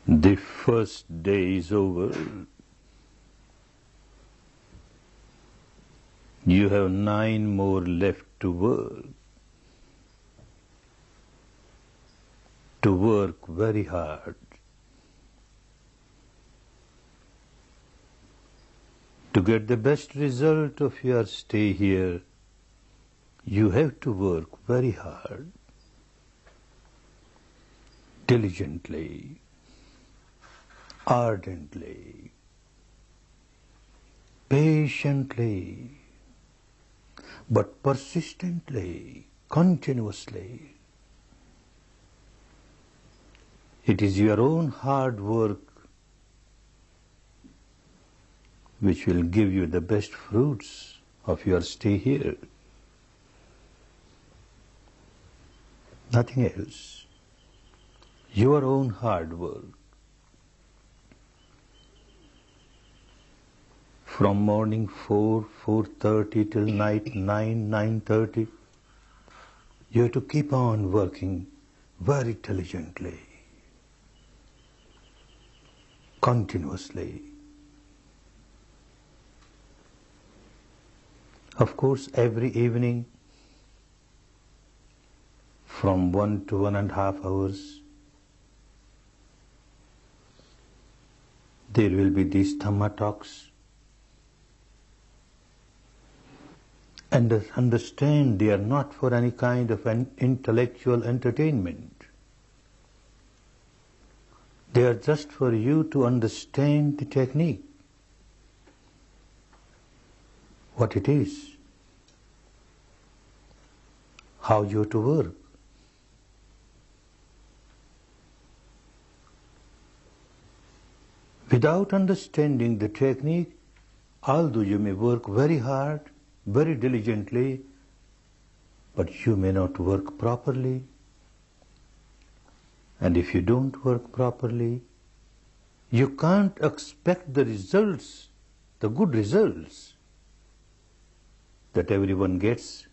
The first day is over. You have 9 more left to work. To work very hard. To get the best result of your stay here, you have to work very hard, diligently, ardently, patiently, but persistently, continuously. It is your own hard work which will give you the best fruits of your stay here. Nothing else. Your own hard work. From morning 4, 4:30 till night 9, 9:30, you have to keep on working very diligently, continuously. Of course, every evening, from 1 to 1.5 hours, there will be these Dhamma talks. And understand they are not for any kind of an intellectual entertainment. They are just for you to understand the technique, what it is, how you have to work. Without understanding the technique, although you may work very hard, very diligently, but you may not work properly. And if you don't work properly, you can't expect the results, the good results that everyone gets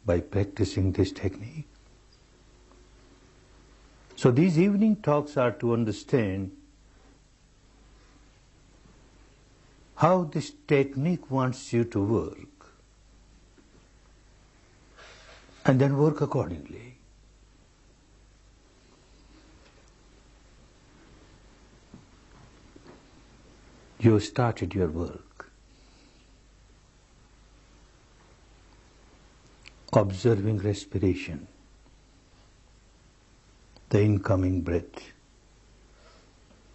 by practicing this technique. So these evening talks are to understand how this technique wants you to work, and then work accordingly. You started your work, observing respiration, the incoming breath,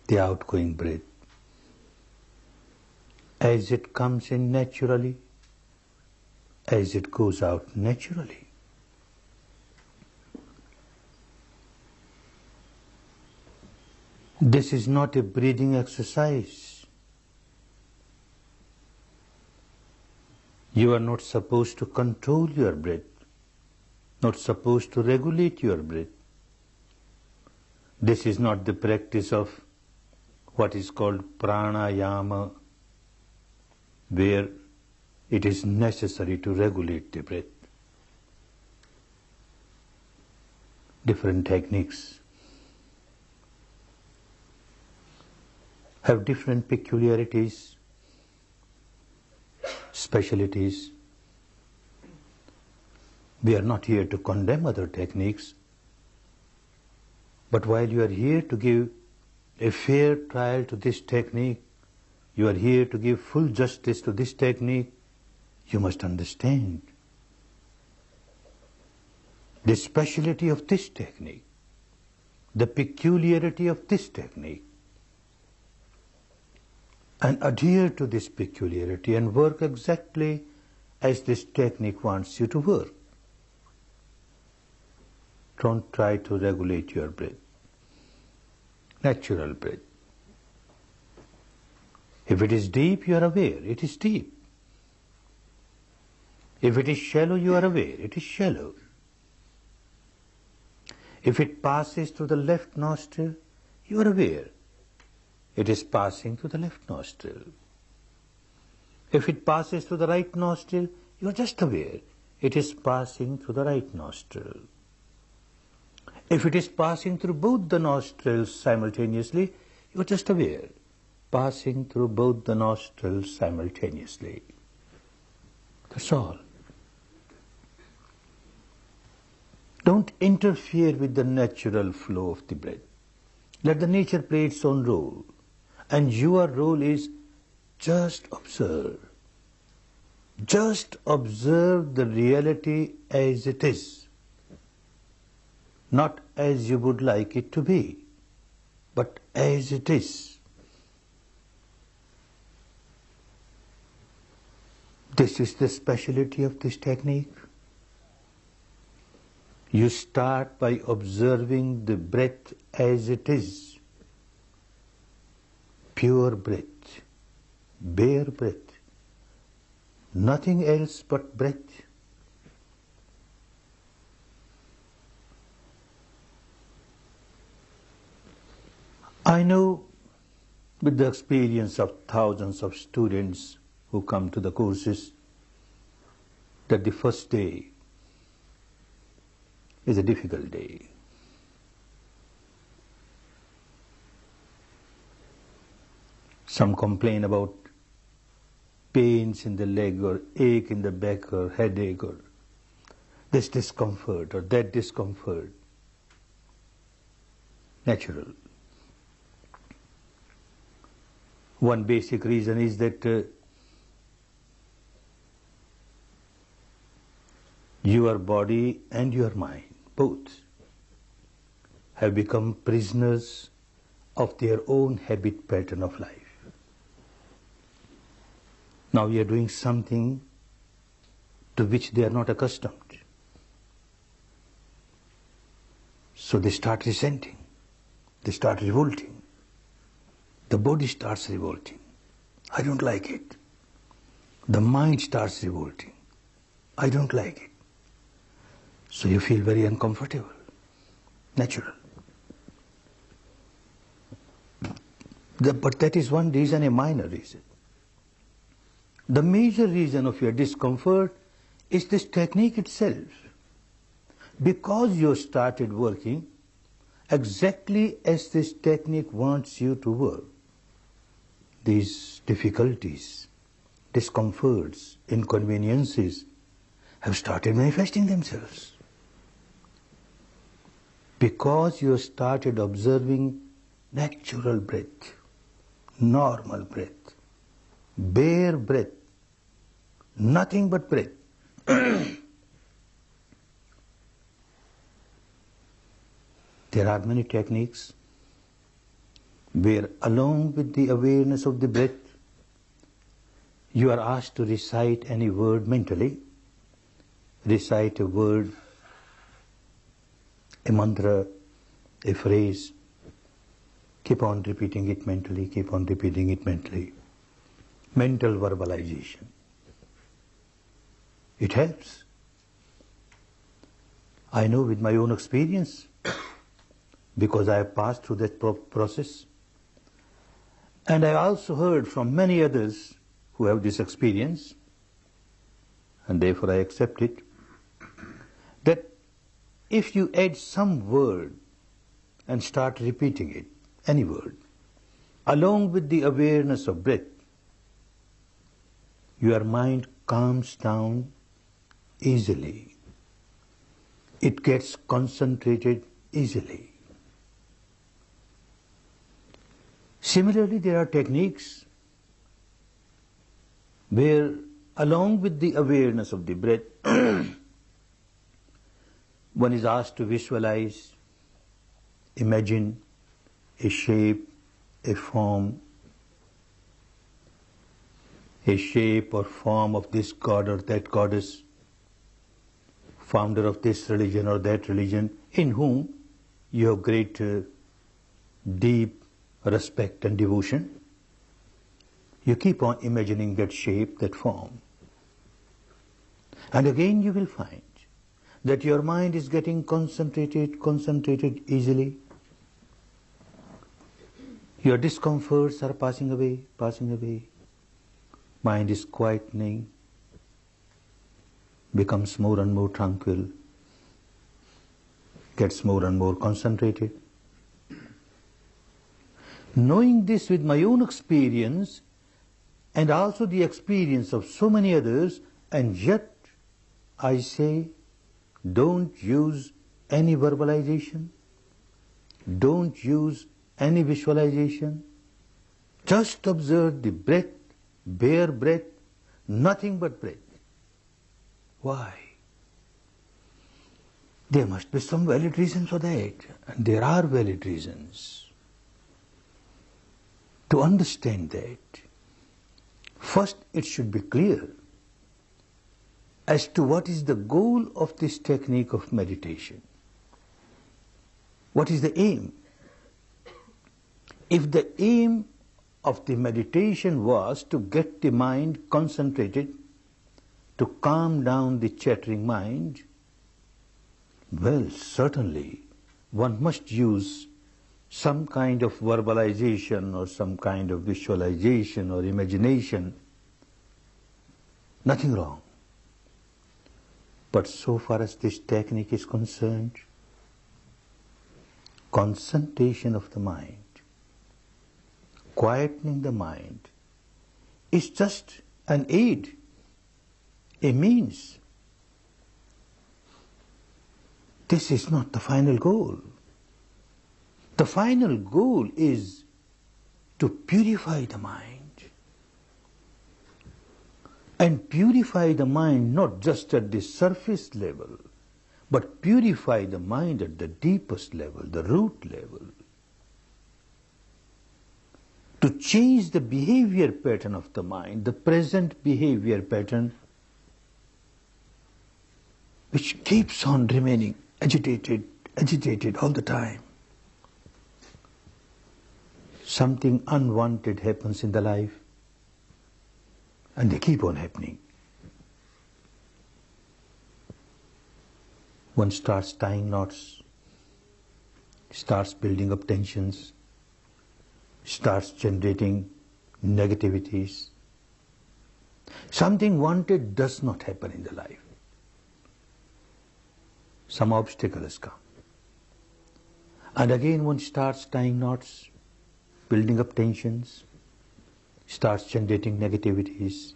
the outgoing breath, as it comes in naturally, as it goes out naturally. This is not a breathing exercise. You are not supposed to control your breath, not supposed to regulate your breath. This is not the practice of what is called pranayama, where it is necessary to regulate the breath. Different techniques have different peculiarities, specialities. We are not here to condemn other techniques, but while you are here to give a fair trial to this technique, you are here to give full justice to this technique, you must understand the speciality of this technique, the peculiarity of this technique, and adhere to this peculiarity and work exactly as this technique wants you to work. Don't try to regulate your breath, natural breath. If it is deep, you are aware, it is deep. If it is shallow, you are aware, it is shallow. If it passes through the left nostril, you are aware, it is passing through the left nostril. If it passes through the right nostril, you are just aware, it is passing through the right nostril. If it is passing through both the nostrils simultaneously, you are just aware, passing through both the nostrils simultaneously. That's all. Don't interfere with the natural flow of the breath. Let the nature play its own role. And your role is just observe. Just observe the reality as it is. Not as you would like it to be, but as it is. This is the specialty of this technique. You start by observing the breath as it is. Pure breath, bare breath, nothing else but breath. I know with the experience of thousands of students who come to the courses that the first day is a difficult day. Some complain about pains in the leg or ache in the back or headache or this discomfort or that discomfort. Natural. One basic reason is that your body and your mind, both, have become prisoners of their own habit pattern of life. Now we are doing something to which they are not accustomed. So they start resenting, they start revolting. The body starts revolting. I don't like it. The mind starts revolting. I don't like it. So you feel very uncomfortable. Natural. But that is one reason, a minor reason. The major reason of your discomfort is this technique itself. Because you started working exactly as this technique wants you to work, these difficulties, discomforts, inconveniences have started manifesting themselves. Because you started observing natural breath, normal breath, bare breath, nothing but breath. There are many techniques where along with the awareness of the breath, you are asked to recite any word mentally. Recite a word, a mantra, a phrase. Keep on repeating it mentally, keep on repeating it mentally. Mental verbalization. It helps. I know with my own experience, because I have passed through that process. And I also heard from many others who have this experience, and therefore I accept it, that if you add some word and start repeating it, any word, along with the awareness of breath, your mind calms down easily. It gets concentrated easily. Similarly, there are techniques where along with the awareness of the breath, one is asked to visualize, imagine a shape, a form, a shape or form of this god or that goddess, founder of this religion or that religion, in whom you have great deep respect and devotion. You keep on imagining that shape, that form. And again you will find that your mind is getting concentrated easily. Your discomforts are passing away. Mind is quietening, becomes more and more tranquil. gets more and more concentrated. Knowing this with my own experience and also the experience of so many others, and yet I say, don't use any verbalization, don't use any visualization, just observe the breath, bare breath, nothing but breath. Why? There must be some valid reasons for that, and there are valid reasons. To understand that, first it should be clear as to what is the goal of this technique of meditation. What is the aim? If the aim of the meditation was to get the mind concentrated, to calm down the chattering mind, well, certainly one must use some kind of verbalization or some kind of visualization or imagination. Nothing wrong. But so far as this technique is concerned, concentration of the mind, quietening the mind, is just an aid, a means. This is not the final goal. The final goal is to purify the mind. And purify the mind not just at the surface level, but purify the mind at the deepest level, the root level. To change the behavior pattern of the mind, the present behavior pattern, which keeps on remaining agitated all the time. Something unwanted happens in the life, and they keep on happening. One starts tying knots, starts building up tensions, starts generating negativities. Something wanted does not happen in the life. Some obstacle has come. And again one starts tying knots, building up tensions, starts generating negativities,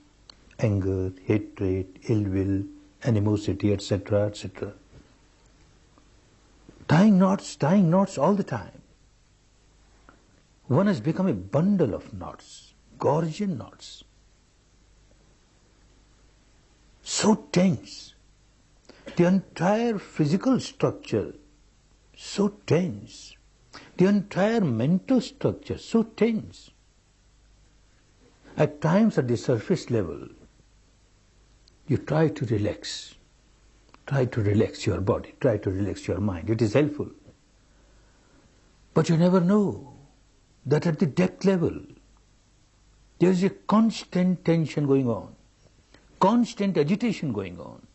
anger, hatred, ill will, animosity, etc., etc. Tying knots all the time. One has become a bundle of knots, Gordian knots. So tense. The entire physical structure, so tense. The entire mental structure, so tense. At times at the surface level, you try to relax. Try to relax your body, try to relax your mind. It is helpful. But you never know that at the depth level, there is a constant tension going on, constant agitation going on.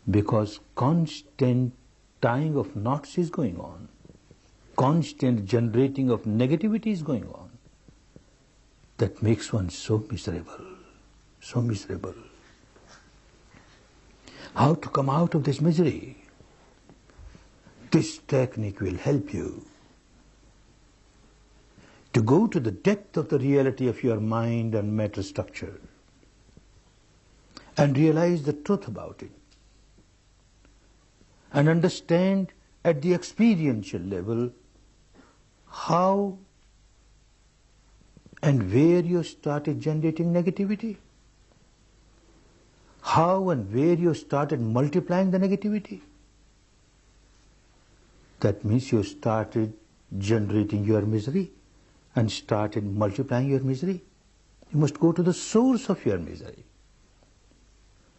Because constant tying of knots is going on, constant generating of negativity is going on. That makes one so miserable, so miserable. How to come out of this misery? This technique will help you to go to the depth of the reality of your mind and matter structure and realize the truth about it and understand at the experiential level how and where you started generating negativity, how and where you started multiplying the negativity. That means you started generating your misery and started multiplying your misery. You must go to the source of your misery.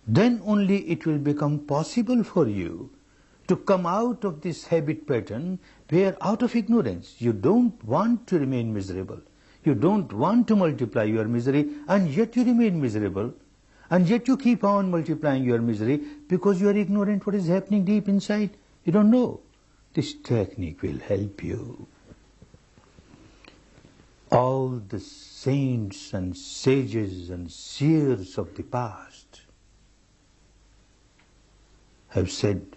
Then only it will become possible for you to come out of this habit pattern where out of ignorance you don't want to remain miserable. You don't want to multiply your misery, and yet you remain miserable, and yet you keep on multiplying your misery because you are ignorant what is happening deep inside. You don't know. This technique will help you. All the saints and sages and seers of the past have said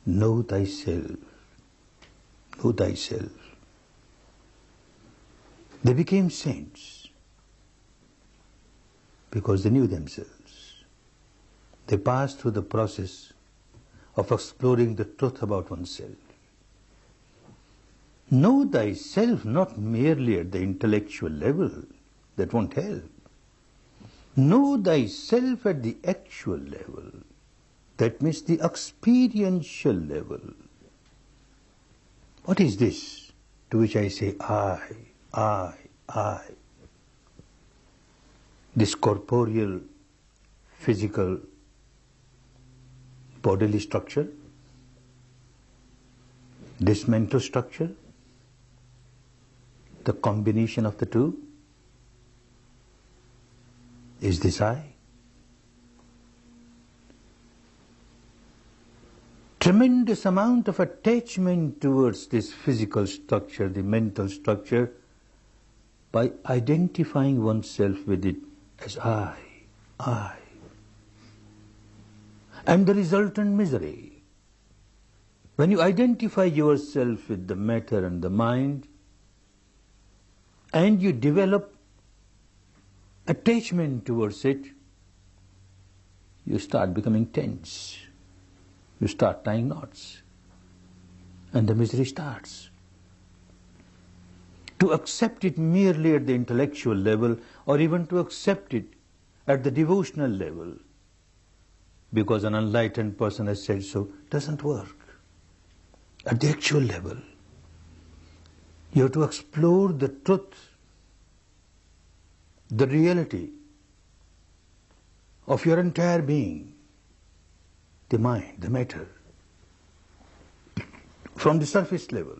Know thyself. Know thyself. They became saints because they knew themselves. They passed through the process of exploring the truth about oneself. Know thyself not merely at the intellectual level, that won't help. Know thyself at the actual level, that means the experiential level. What is this to which I say I? This corporeal, physical, bodily structure, this mental structure, the combination of the two, is this I? Tremendous amount of attachment towards this physical structure, the mental structure, by identifying oneself with it as I. And the resultant misery. When you identify yourself with the matter and the mind, and you develop attachment towards it, you start becoming tense. You start tying knots. And the misery starts. To accept it merely at the intellectual level, or even to accept it at the devotional level, because an enlightened person has said so, doesn't work. At the actual level, you have to explore the truth, the reality of your entire being, the mind, the matter, from the surface level,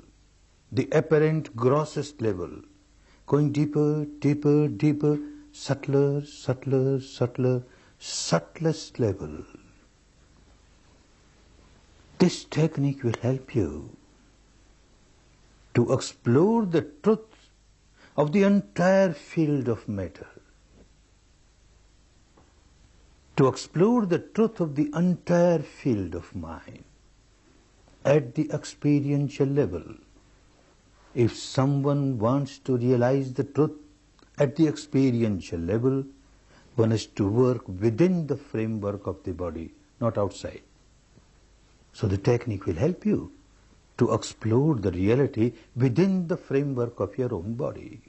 the apparent grossest level, going deeper, deeper, deeper, subtler, subtler, subtler, subtlest level. This technique will help you to explore the truth of the entire field of matter, to explore the truth of the entire field of mind at the experiential level. If someone wants to realize the truth at the experiential level, one has to work within the framework of the body, not outside. So the technique will help you to explore the reality within the framework of your own body.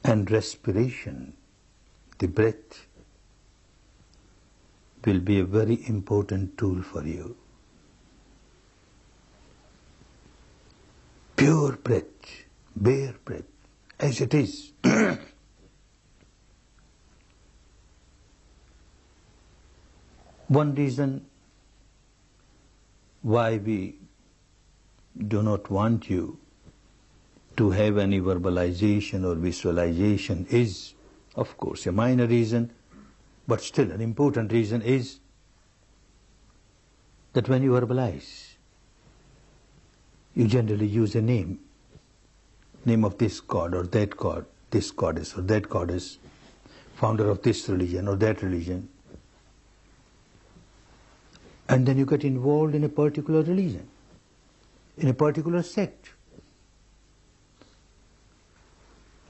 And respiration, the breath, will be a very important tool for you. Pure breath, bare breath, as it is. One reason why we do not want you to have any verbalization or visualization is, of course, a minor reason, but still an important reason is that when you verbalize, you generally use a name of this god or that god, this goddess or that goddess, founder of this religion or that religion. And then you get involved in a particular religion, in a particular sect.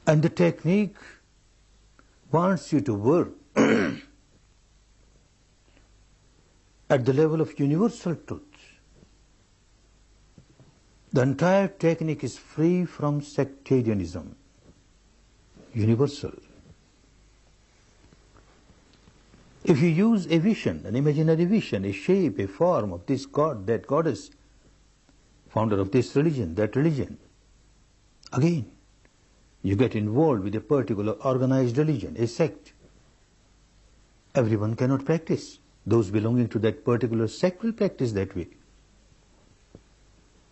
And the technique wants you to work at the level of universal truth. The entire technique is free from sectarianism, universal. If you use a vision, an imaginary vision, a shape, a form of this god, that goddess, founder of this religion, that religion, again, you get involved with a particular organized religion, a sect. Everyone cannot practice. Those belonging to that particular sect will practice that way.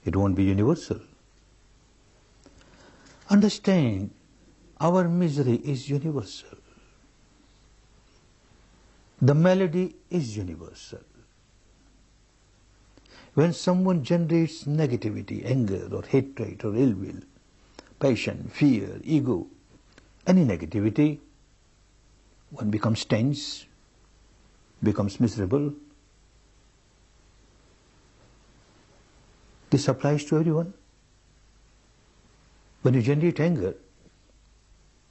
It won't be universal. Understand, our misery is universal. The malady is universal. When someone generates negativity, anger or hatred or ill will, passion, fear, ego, any negativity, one becomes tense, becomes miserable. This applies to everyone. When you generate anger,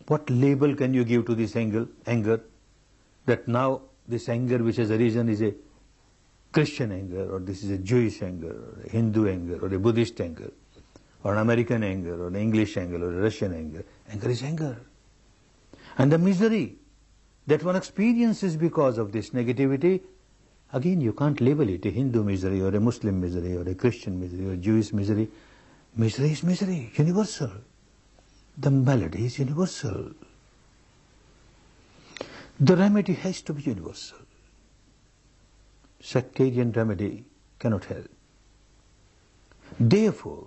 what label can you give to this anger? That now this anger which has arisen is a Christian anger, or this is a Jewish anger, or a Hindu anger, or a Buddhist anger, or an American anger, or an English anger, or a Russian anger. Anger is anger. And the misery that one experiences because of this negativity, again you can't label it a Hindu misery, or a Muslim misery, or a Christian misery, or a Jewish misery. Misery is misery, universal. The malady is universal. The remedy has to be universal. Sectarian remedy cannot help. Therefore,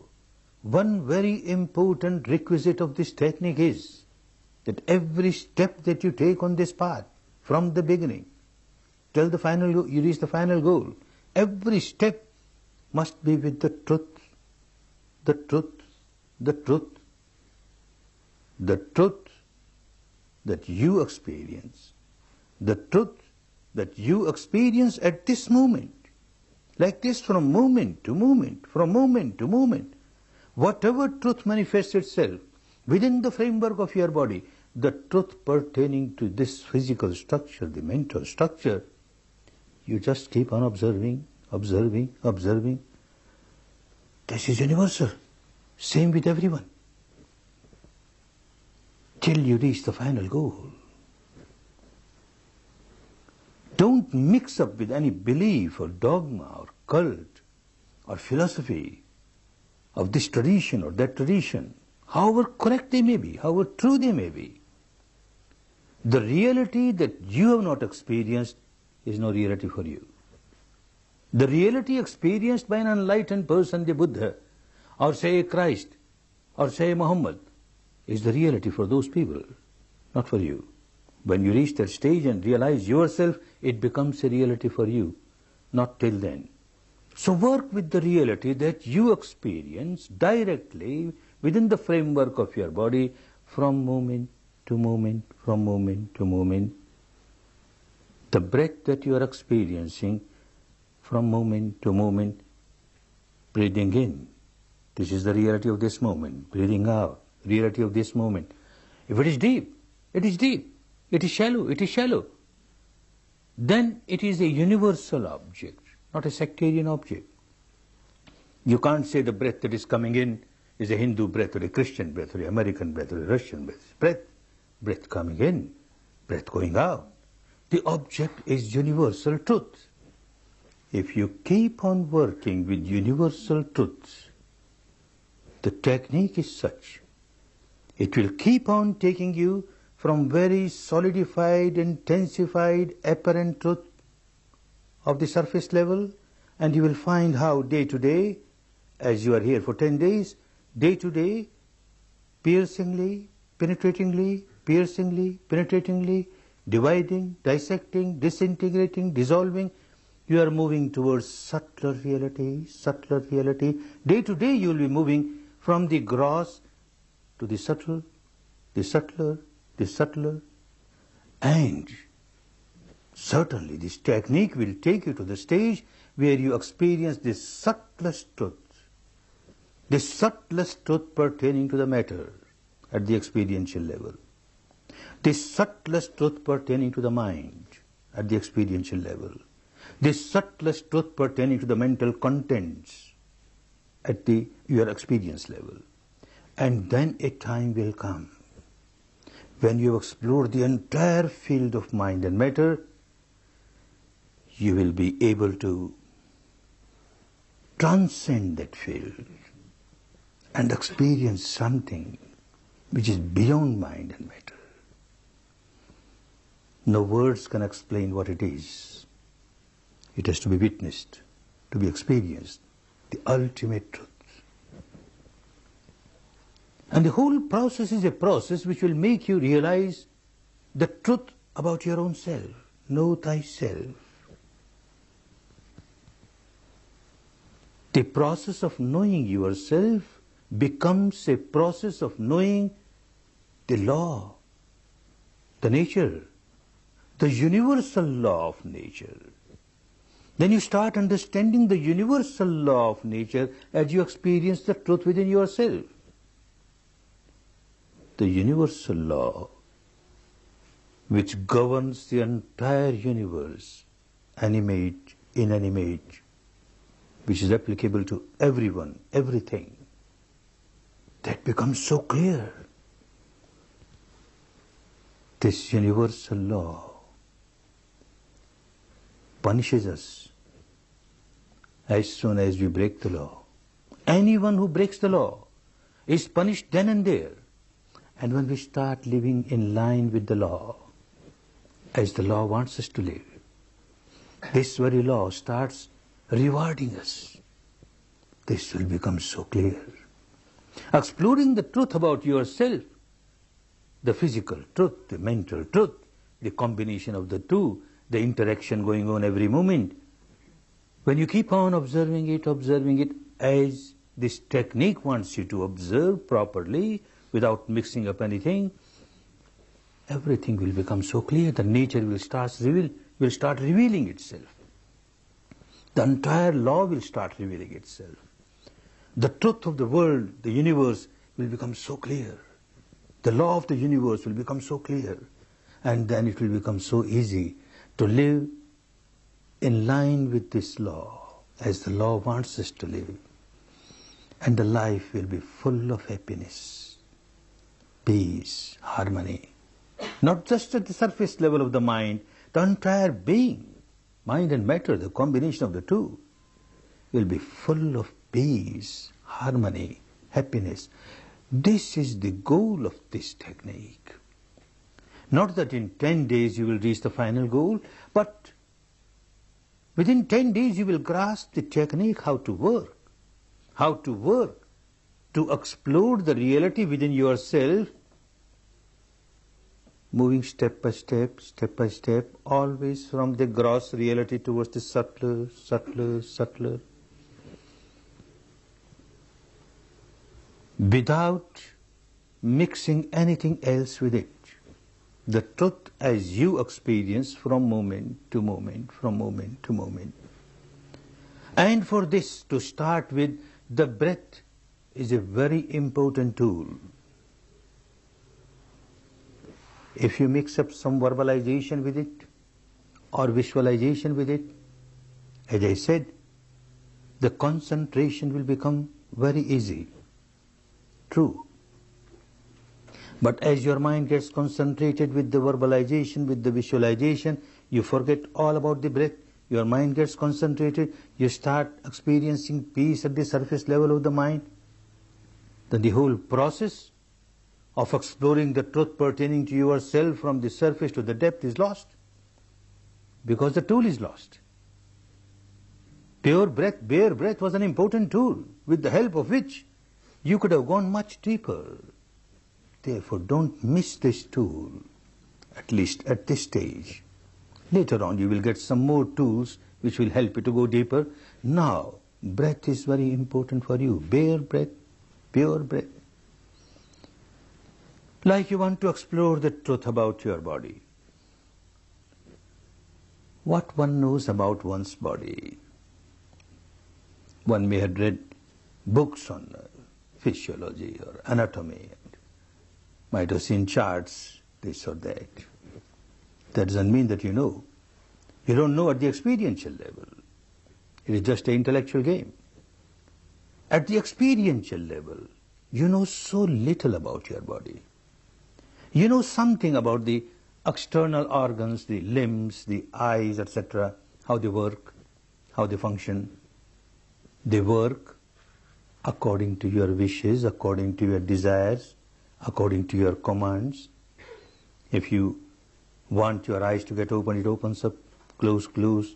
one very important requisite of this technique is that every step that you take on this path, from the beginning till the final, you reach the final goal, every step must be with the truth, the truth, the truth, the truth that you experience, the truth that you experience at this moment, like this, from moment to moment, from moment to moment. Whatever truth manifests itself within the framework of your body, the truth pertaining to this physical structure, the mental structure, you just keep on observing, observing, observing. This is universal. Same with everyone. Till you reach the final goal. Don't mix up with any belief or dogma or cult or philosophy of this tradition or that tradition, however correct they may be, however true they may be. The reality that you have not experienced is no reality for you. The reality experienced by an enlightened person, the Buddha, or say Christ, or say Muhammad, is the reality for those people, not for you. When you reach that stage and realize yourself, it becomes a reality for you, not till then. So work with the reality that you experience directly within the framework of your body, from moment to moment, from moment to moment. The breath that you are experiencing from moment to moment, breathing in. This is the reality of this moment. Breathing out, reality of this moment. If it is deep, it is deep. It is shallow, it is shallow. Then it is a universal object, not a sectarian object. You can't say the breath that is coming in is a Hindu breath, or a Christian breath, or an American breath, or a Russian breath. Breath coming in, breath going out. The object is universal truth. If you keep on working with universal truths, the technique is such, it will keep on taking you from very solidified, intensified, apparent truth of the surface level, and you will find how day to day, as you are here for 10 days, day to day, piercingly, penetratingly, dividing, dissecting, disintegrating, dissolving, you are moving towards subtler reality, subtler reality. Day to day you will be moving from the gross to the subtle, the subtler, the subtler. And certainly this technique will take you to the stage where you experience this subtlest truth pertaining to the matter at the experiential level, this subtlest truth pertaining to the mind at the experiential level, this subtlest truth pertaining to the mental contents at your experience level. And then a time will come when you explore the entire field of mind and matter, you will be able to transcend that field and experience something which is beyond mind and matter. No words can explain what it is. It has to be witnessed, to be experienced, the ultimate truth. And the whole process is a process which will make you realize the truth about your own self. Know thyself. The process of knowing yourself becomes a process of knowing the law, the nature, the universal law of nature. Then you start understanding the universal law of nature as you experience the truth within yourself. The universal law which governs the entire universe, animate, inanimate, which is applicable to everyone, everything, that becomes so clear. This universal law punishes us as soon as we break the law. Anyone who breaks the law is punished then and there. And when we start living in line with the law, as the law wants us to live, this very law starts rewarding us. This will become so clear. Exploring the truth about yourself, the physical truth, the mental truth, the combination of the two, the interaction going on every moment. When you keep on observing it as this technique wants you to observe properly, without mixing up anything, everything will become so clear. The nature will start revealing itself. The entire law will start revealing itself. The truth of the world, the universe, will become so clear. The law of the universe will become so clear. And then it will become so easy to live in line with this law, as the law wants us to live. And the life will be full of happiness, peace, harmony. Not just at the surface level of the mind, the entire being, mind and matter, the combination of the two, will be full of peace, harmony, happiness. This is the goal of this technique. Not that in 10 days you will reach the final goal, but within 10 days you will grasp the technique, how to work to explore the reality within yourself, moving step by step, always from the gross reality towards the subtler, without mixing anything else with it. The truth as you experience from moment to moment. And for this, to start with, the breath is a very important tool. If you mix up some verbalization with it or visualization with it, as I said, the concentration will become very easy. True. But as your mind gets concentrated with the verbalization, with the visualization, you forget all about the breath. Your mind gets concentrated, you start experiencing peace at the surface level of the mind. Then the whole process of exploring the truth pertaining to yourself from the surface to the depth is lost, because the tool is lost. Pure breath, bare breath was an important tool, with the help of which you could have gone much deeper. Therefore, don't miss this tool, at least at this stage. Later on, you will get some more tools which will help you to go deeper. Now, breath is very important for you. Bare breath, pure breath. Like you want to explore the truth about your body. What one knows about one's body. One may have read books on physiology or anatomy, and might have seen charts, this or that. That doesn't mean that you know. You don't know at the experiential level. It is just an intellectual game. At the experiential level, you know so little about your body. You know something about the external organs, the limbs, the eyes, etc., how they work, how they function. They work according to your wishes, according to your desires, according to your commands. If you want your eyes to get open, it opens up, close,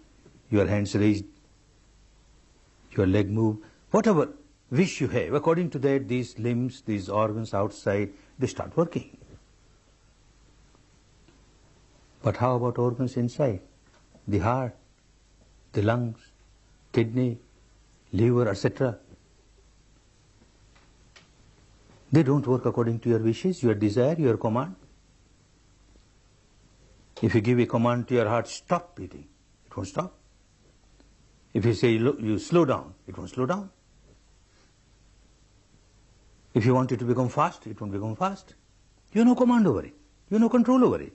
your hands raised, your leg move, whatever wish you have. According to that, these limbs, these organs outside, they start working. But how about organs inside? The heart, the lungs, kidney, liver, etc. They don't work according to your wishes, your desire, your command. If you give a command to your heart, stop beating, it won't stop. If you say you slow down, it won't slow down. If you want it to become fast, it won't become fast. You have no command over it. You have no control over it.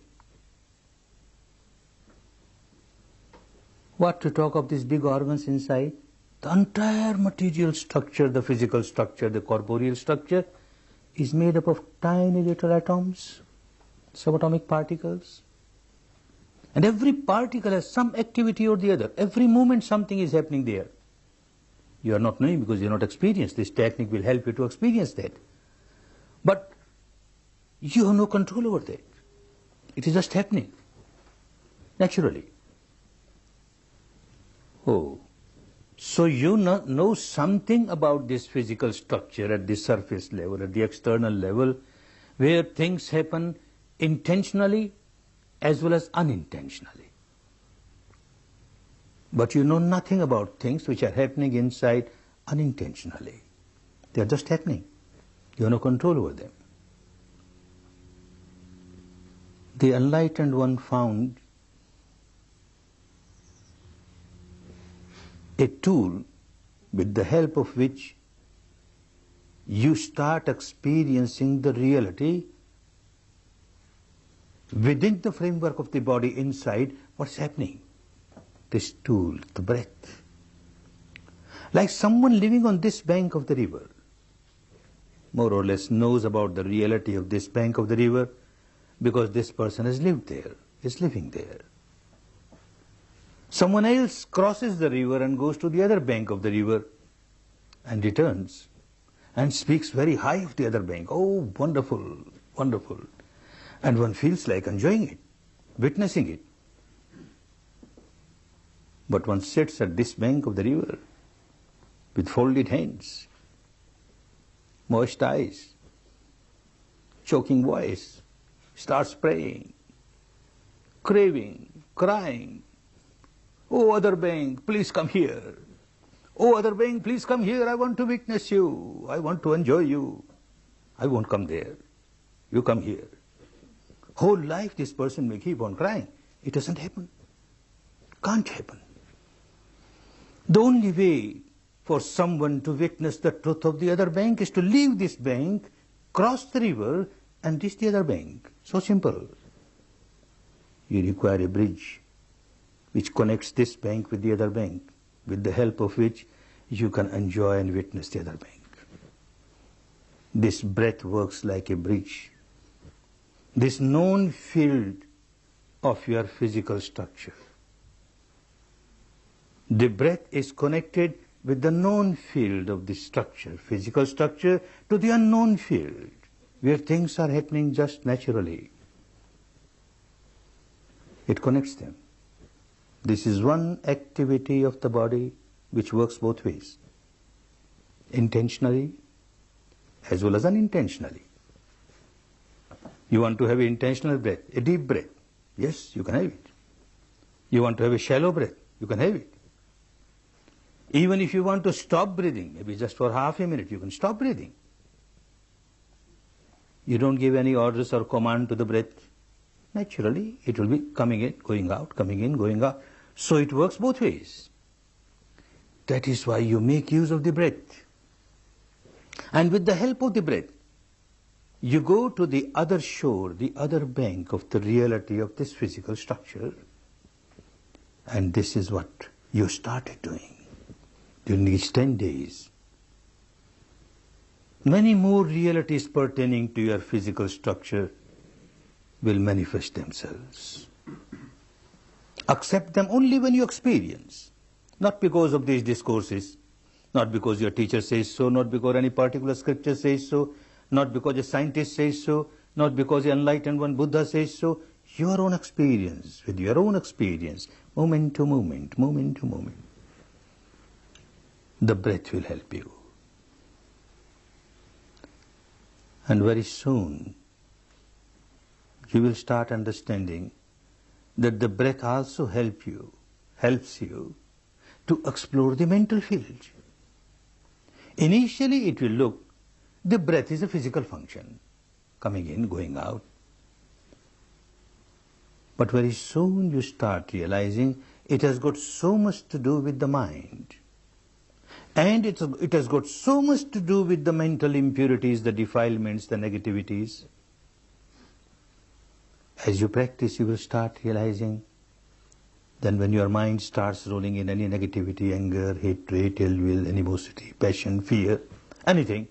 What to talk of these big organs inside? The entire material structure, the physical structure, the corporeal structure is made up of tiny little atoms, subatomic particles. And every particle has some activity or the other. Every moment something is happening there. You are not knowing because you are not experienced. This technique will help you to experience that. But you have no control over that. It is just happening naturally. Oh, so you know something about this physical structure at the surface level, at the external level, where things happen intentionally as well as unintentionally. But you know nothing about things which are happening inside unintentionally. They are just happening. You have no control over them. The enlightened one found a tool with the help of which you start experiencing the reality within the framework of the body inside what's happening. This tool, the breath. Like someone living on this bank of the river, more or less knows about the reality of this bank of the river because this person has lived there, is living there. Someone else crosses the river and goes to the other bank of the river and returns and speaks very high of the other bank. Oh, wonderful, wonderful. And one feels like enjoying it, witnessing it. But one sits at this bank of the river with folded hands, moist eyes, choking voice, starts praying, craving, crying. Oh, other bank, please come here. Oh, other bank, please come here. I want to witness you. I want to enjoy you. I won't come there. You come here. Whole life this person may keep on crying. It doesn't happen. Can't happen. The only way for someone to witness the truth of the other bank is to leave this bank, cross the river, and reach the other bank. So simple. You require a bridge which connects this bank with the other bank, with the help of which you can enjoy and witness the other bank. This breath works like a bridge. This known field of your physical structure. The breath is connected with the known field of the structure, physical structure, to the unknown field, where things are happening just naturally. It connects them. This is one activity of the body which works both ways, intentionally as well as unintentionally. You want to have an intentional breath, a deep breath. Yes, you can have it. You want to have a shallow breath, you can have it. Even if you want to stop breathing, maybe just for half a minute, you can stop breathing. You don't give any orders or command to the breath. Naturally, it will be coming in, going out, coming in, going out. So it works both ways. That is why you make use of the breath. And with the help of the breath, you go to the other shore, the other bank of the reality of this physical structure. And this is what you started doing during these 10 days. Many more realities pertaining to your physical structure will manifest themselves. Accept them only when you experience, not because of these discourses, not because your teacher says so, not because any particular scripture says so, not because a scientist says so, not because the enlightened one Buddha says so. Your own experience, with your own experience, moment to moment, moment to moment. The breath will help you. And very soon, you will start understanding that the breath also helps you to explore the mental field. Initially it will look, the breath is a physical function, coming in, going out. But very soon you start realizing it has got so much to do with the mind. And it has got so much to do with the mental impurities, the defilements, the negativities. As you practice, you will start realizing then when your mind starts rolling in any negativity, anger, hatred, ill will, animosity, passion, fear, anything,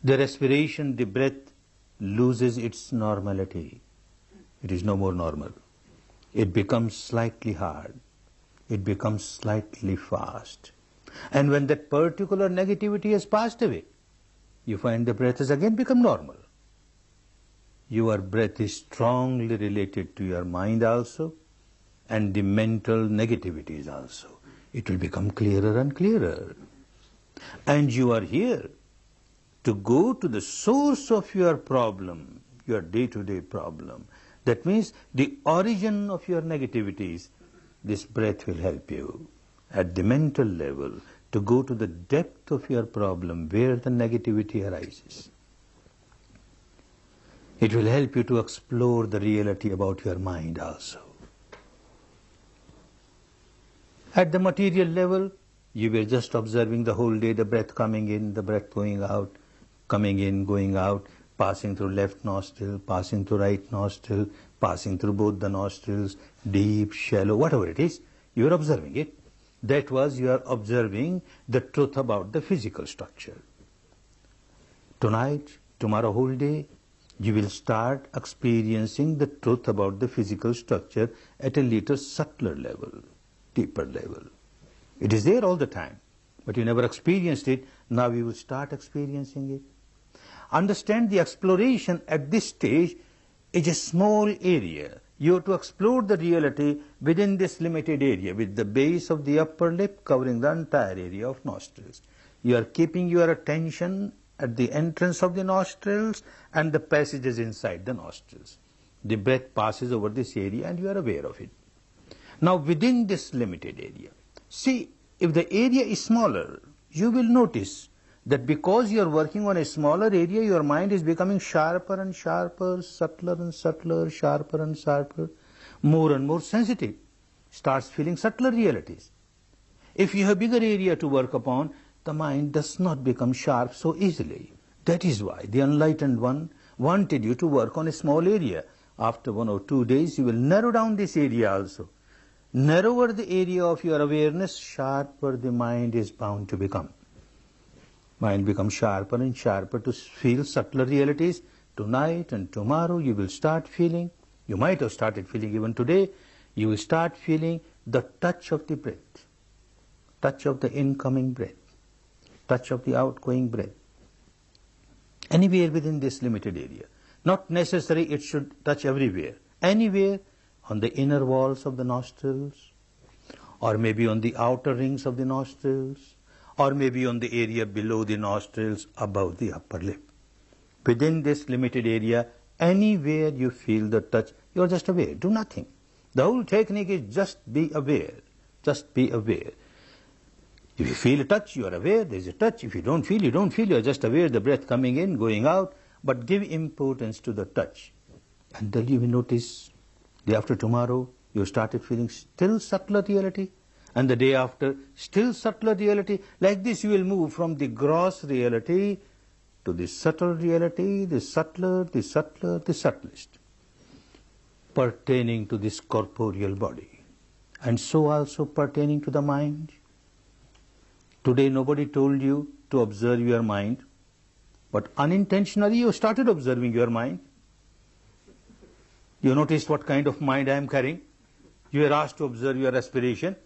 the respiration, the breath loses its normality. It is no more normal. It becomes slightly hard. It becomes slightly fast. And when that particular negativity has passed away, you find the breath has again become normal. Your breath is strongly related to your mind also, and the mental negativities also. It will become clearer and clearer. And you are here to go to the source of your problem, your day-to-day problem. That means the origin of your negativities. This breath will help you at the mental level to go to the depth of your problem where the negativity arises. It will help you to explore the reality about your mind also. At the material level, you were just observing the whole day, the breath coming in, the breath going out, coming in, going out, passing through left nostril, passing through right nostril, passing through both the nostrils, deep, shallow, whatever it is, you are observing it. That was, you are observing the truth about the physical structure. Tonight, tomorrow whole day, you will start experiencing the truth about the physical structure at a little subtler level, deeper level. It is there all the time, but you never experienced it. Now you will start experiencing it. Understand the exploration at this stage is a small area. You have to explore the reality within this limited area, with the base of the upper lip covering the entire area of nostrils. You are keeping your attention at the entrance of the nostrils and the passages inside the nostrils. The breath passes over this area and you are aware of it. Now within this limited area, see, if the area is smaller, you will notice that because you are working on a smaller area, your mind is becoming sharper and sharper, subtler and subtler, sharper and sharper, more and more sensitive, starts feeling subtler realities. If you have bigger area to work upon, the mind does not become sharp so easily. That is why the enlightened one wanted you to work on a small area. After 1 or 2 days, you will narrow down this area also. Narrower the area of your awareness, sharper the mind is bound to become. Mind becomes sharper and sharper to feel subtler realities. Tonight and tomorrow you will start feeling, you might have started feeling even today, you will start feeling the touch of the breath, touch of the incoming breath, touch of the outgoing breath. Anywhere within this limited area. Not necessary it should touch everywhere. Anywhere on the inner walls of the nostrils, or maybe on the outer rings of the nostrils, or maybe on the area below the nostrils, above the upper lip. Within this limited area, anywhere you feel the touch, you are just aware, do nothing. The whole technique is just be aware, just be aware. If you feel a touch, you are aware, there is a touch. If you don't feel, you don't feel, you are just aware, the breath coming in, going out, but give importance to the touch. Until you will notice, day after tomorrow, you started feeling still subtler reality, and the day after, still subtler reality. Like this you will move from the gross reality to the subtle reality, the subtler, the subtler, the subtlest, pertaining to this corporeal body, and so also pertaining to the mind. Today nobody told you to observe your mind, but unintentionally you started observing your mind. You noticed what kind of mind I am carrying. You are asked to observe your respiration.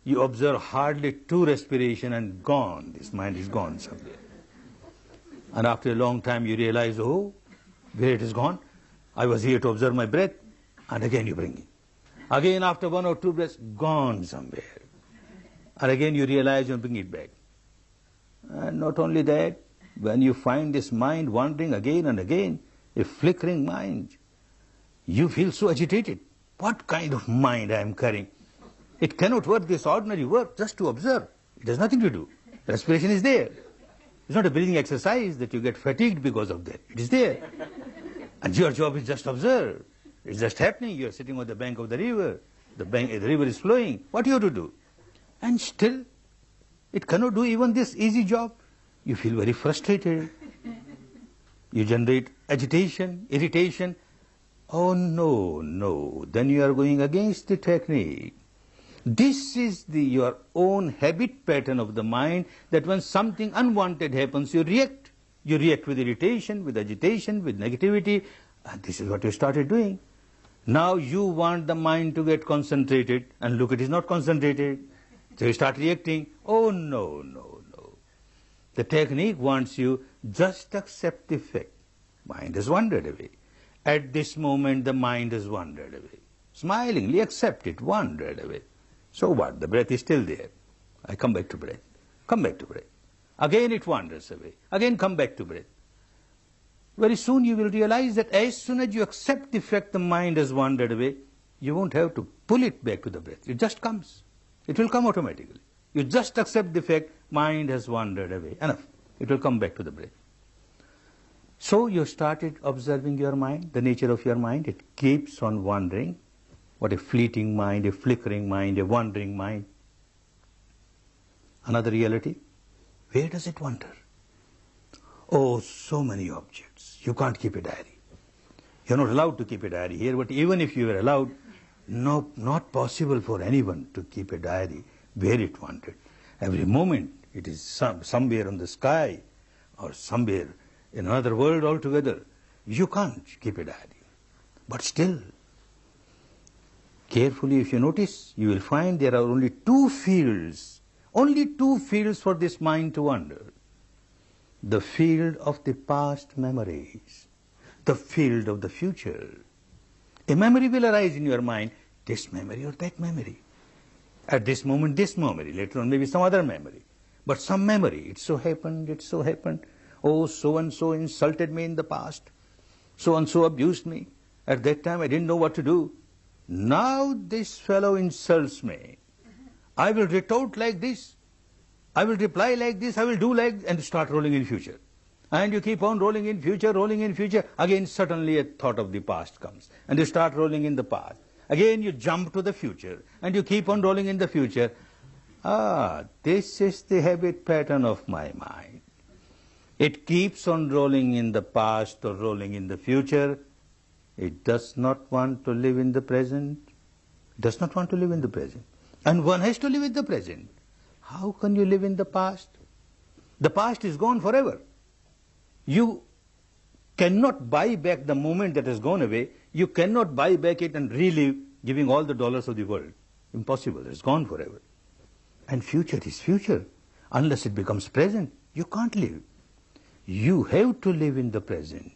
You observe hardly 2 respiration and gone. This mind is gone somewhere. And after a long time you realize, oh, where it is gone? I was here to observe my breath, and again you bring it. Again after 1 or 2 breaths, gone somewhere. And again you realize you bring it back. And not only that, when you find this mind wandering again and again, a flickering mind, you feel so agitated. What kind of mind I am carrying? It cannot work this ordinary work just to observe. It has nothing to do. Respiration is there. It's not a breathing exercise that you get fatigued because of that. It is there. And your job is just observe. It's just happening. You're sitting on the bank of the river. The river is flowing. What do you have to do? And still, it cannot do even this easy job. You feel very frustrated. You generate agitation, irritation. Oh no, no. Then you are going against the technique. This is your own habit pattern of the mind, that when something unwanted happens, you react. You react with irritation, with agitation, with negativity. And this is what you started doing. Now you want the mind to get concentrated, and look, it is not concentrated. So you start reacting. Oh no, no, no. The technique wants you just accept the fact. Mind has wandered away. At this moment, the mind has wandered away. Smilingly accept it, wandered away. So what? The breath is still there. I come back to breath. Come back to breath. Again it wanders away. Again come back to breath. Very soon you will realize that as soon as you accept the fact the mind has wandered away, you won't have to pull it back to the breath. It just comes. It will come automatically. You just accept the fact mind has wandered away. Enough. It will come back to the breath. So you started observing your mind, the nature of your mind. It keeps on wandering. What a fleeting mind, a flickering mind, a wandering mind. Another reality. Where does it wander? Oh, so many objects. You can't keep a diary. You're not allowed to keep a diary here, but even if you were allowed, no, not possible for anyone to keep a diary where it wandered. Every moment it is somewhere on the sky or somewhere in another world altogether. You can't keep a diary. But still, carefully if you notice, you will find there are only two fields for this mind to wander. The field of the past memories, the field of the future. A memory will arise in your mind, this memory or that memory. At this moment, this memory, later on maybe some other memory. But some memory, it so happened. Oh, so-and-so insulted me in the past. So-and-so abused me. At that time I didn't know what to do. Now this fellow insults me. I will retort like this. I will reply like this. I will do like, and start rolling in future. And you keep on rolling in future. Again suddenly a thought of the past comes. And you start rolling in the past. Again you jump to the future. And you keep on rolling in the future. Ah, this is the habit pattern of my mind. It keeps on rolling in the past or rolling in the future. It does not want to live in the present. It does not want to live in the present. And one has to live in the present. How can you live in the past? The past is gone forever. You cannot buy back the moment that has gone away. You cannot buy back it and relive, giving all the dollars of the world. Impossible. It's gone forever. And future is future. Unless it becomes present, you can't live. You have to live in the present.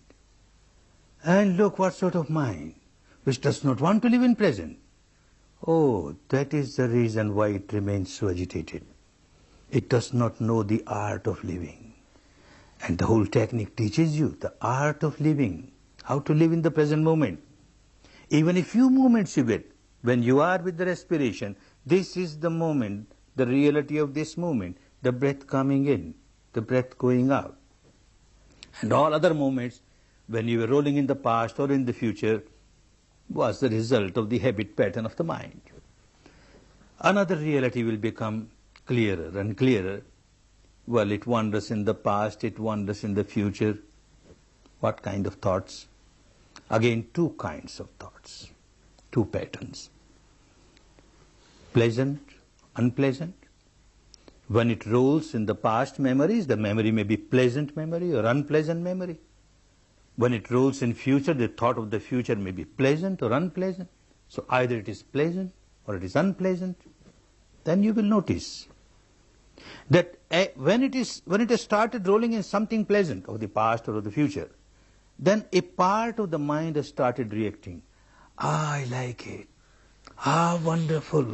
And look what sort of mind, which does not want to live in present. Oh, that is the reason why it remains so agitated. It does not know the art of living. And the whole technique teaches you the art of living, how to live in the present moment. Even a few moments you get, when you are with the respiration, this is the moment, the reality of this moment, the breath coming in, the breath going out. And all other moments, when you were rolling in the past or in the future, was the result of the habit pattern of the mind. Another reality will become clearer and clearer. Well, it wanders in the past, it wanders in the future. What kind of thoughts? Again, two kinds of thoughts, two patterns. Pleasant, unpleasant. When it rolls in the past memories, the memory may be pleasant memory or unpleasant memory. When it rolls in future, the thought of the future may be pleasant or unpleasant. So either it is pleasant or it is unpleasant. Then you will notice that when it has started rolling in something pleasant of the past or of the future, then a part of the mind has started reacting. Ah, I like it. Ah, wonderful.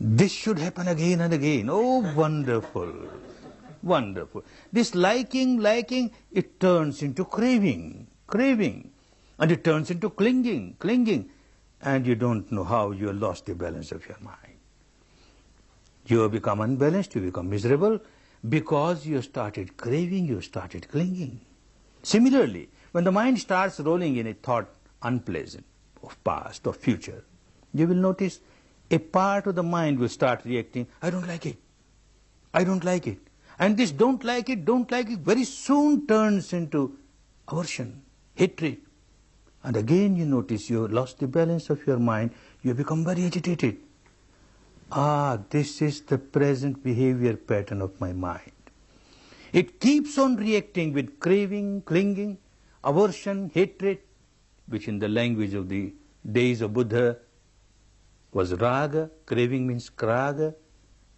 This should happen again and again. Oh, wonderful. Wonderful. This liking, it turns into craving. And it turns into clinging. And you don't know how you have lost the balance of your mind. You have become unbalanced, you become miserable, because you started craving, you started clinging. Similarly, when the mind starts rolling in a thought unpleasant, of past, of future, you will notice a part of the mind will start reacting, I don't like it, I don't like it. And this don't like it very soon turns into aversion, hatred. And again you notice you lost the balance of your mind, you become very agitated. This is the present behavior pattern of my mind. It keeps on reacting with craving, clinging, aversion, hatred, which in the language of the days of Buddha was raga, craving means kraga,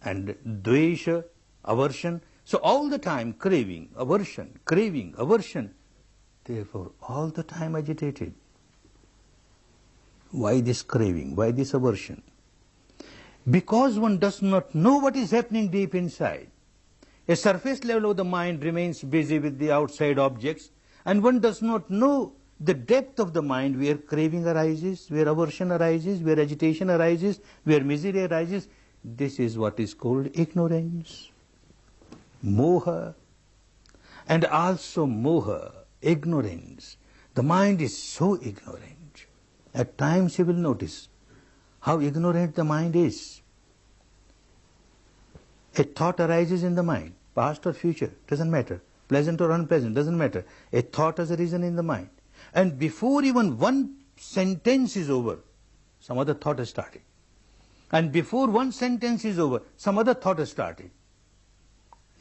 and dvesha, aversion. So all the time craving, aversion, therefore all the time agitated. Why this craving? Why this aversion? Because one does not know what is happening deep inside. A surface level of the mind remains busy with the outside objects, and one does not know the depth of the mind where craving arises, where aversion arises, where agitation arises, where misery arises. This is what is called ignorance, moha, and also moha, ignorance. The mind is so ignorant. At times you will notice how ignorant the mind is. A thought arises in the mind, past or future, doesn't matter, pleasant or unpleasant, doesn't matter. A thought has arisen in the mind. And before even one sentence is over, some other thought has started. And before one sentence is over, some other thought has started.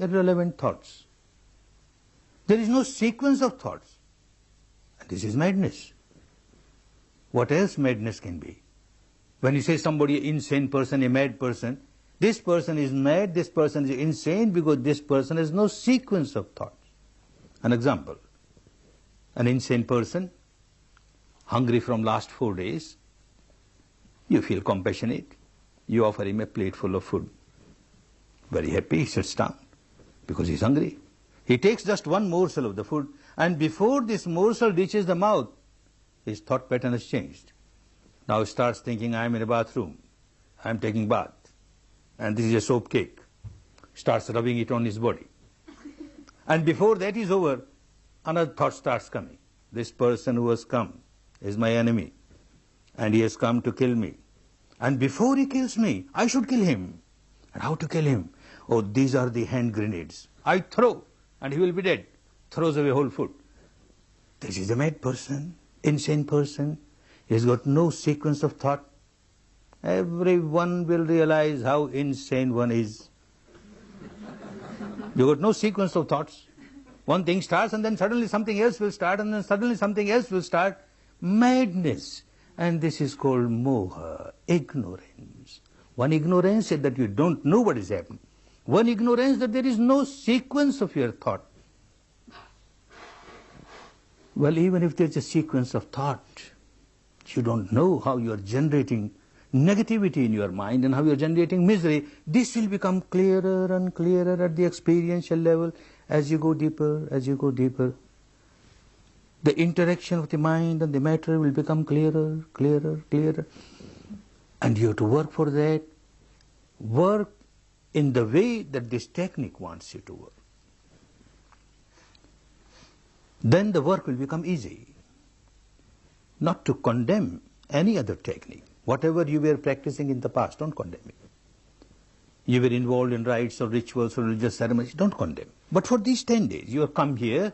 Irrelevant thoughts. There is no sequence of thoughts. And this is madness. What else madness can be? When you say somebody an insane person, a mad person, this person is mad, this person is insane because this person has no sequence of thoughts. An example. An insane person, hungry from last 4 days, you feel compassionate, you offer him a plate full of food. Very happy, he sits down because he's hungry. He takes just one morsel of the food, and before this morsel reaches the mouth, his thought pattern has changed. Now he starts thinking, I am in a bathroom, I am taking bath, and this is a soap cake. Starts rubbing it on his body. And before that is over, another thought starts coming. This person who has come is my enemy, and he has come to kill me. And before he kills me, I should kill him. And how to kill him? Oh, these are the hand grenades. I throw, and he will be dead. Throws away whole food. This is a mad person, insane person. He has got no sequence of thought. Everyone will realize how insane one is. You got no sequence of thoughts. One thing starts and then suddenly something else will start and then suddenly something else will start. Madness. And this is called moha, ignorance. One ignorance is that you don't know what is happening. One ignorance that there is no sequence of your thought. Well, even if there's a sequence of thought, you don't know how you are generating negativity in your mind and how you are generating misery. This will become clearer and clearer at the experiential level as you go deeper, as you go deeper. The interaction of the mind and the matter will become clearer, clearer, clearer. And you have to work for that. Work in the way that this technique wants you to work. Then the work will become easy. Not to condemn any other technique. Whatever you were practicing in the past, don't condemn it. You were involved in rites or rituals or religious ceremonies, don't condemn. But for these 10 days, you have come here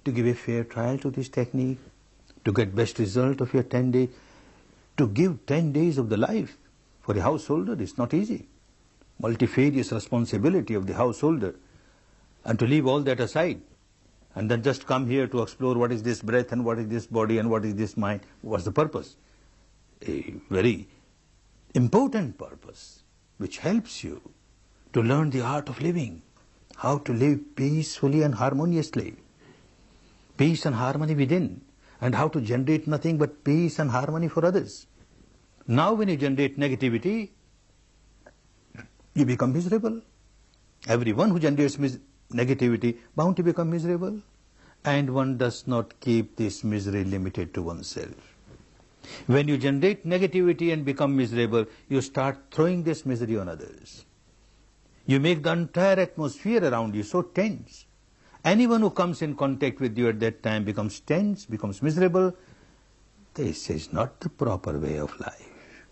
to give a fair trial to this technique, to get best result of your 10 days, to give 10 days of the life. For a householder, it's not easy. Multifarious responsibility of the householder. And to leave all that aside, and then just come here to explore what is this breath and what is this body and what is this mind, what's the purpose? A very important purpose, which helps you to learn the art of living, how to live peacefully and harmoniously, peace and harmony within, and how to generate nothing but peace and harmony for others. Now when you generate negativity, you become miserable. Everyone who generates negativity bound to become miserable, and one does not keep this misery limited to oneself. When you generate negativity and become miserable, you start throwing this misery on others. You make the entire atmosphere around you so tense. Anyone who comes in contact with you at that time becomes tense, becomes miserable, This is not the proper way of life.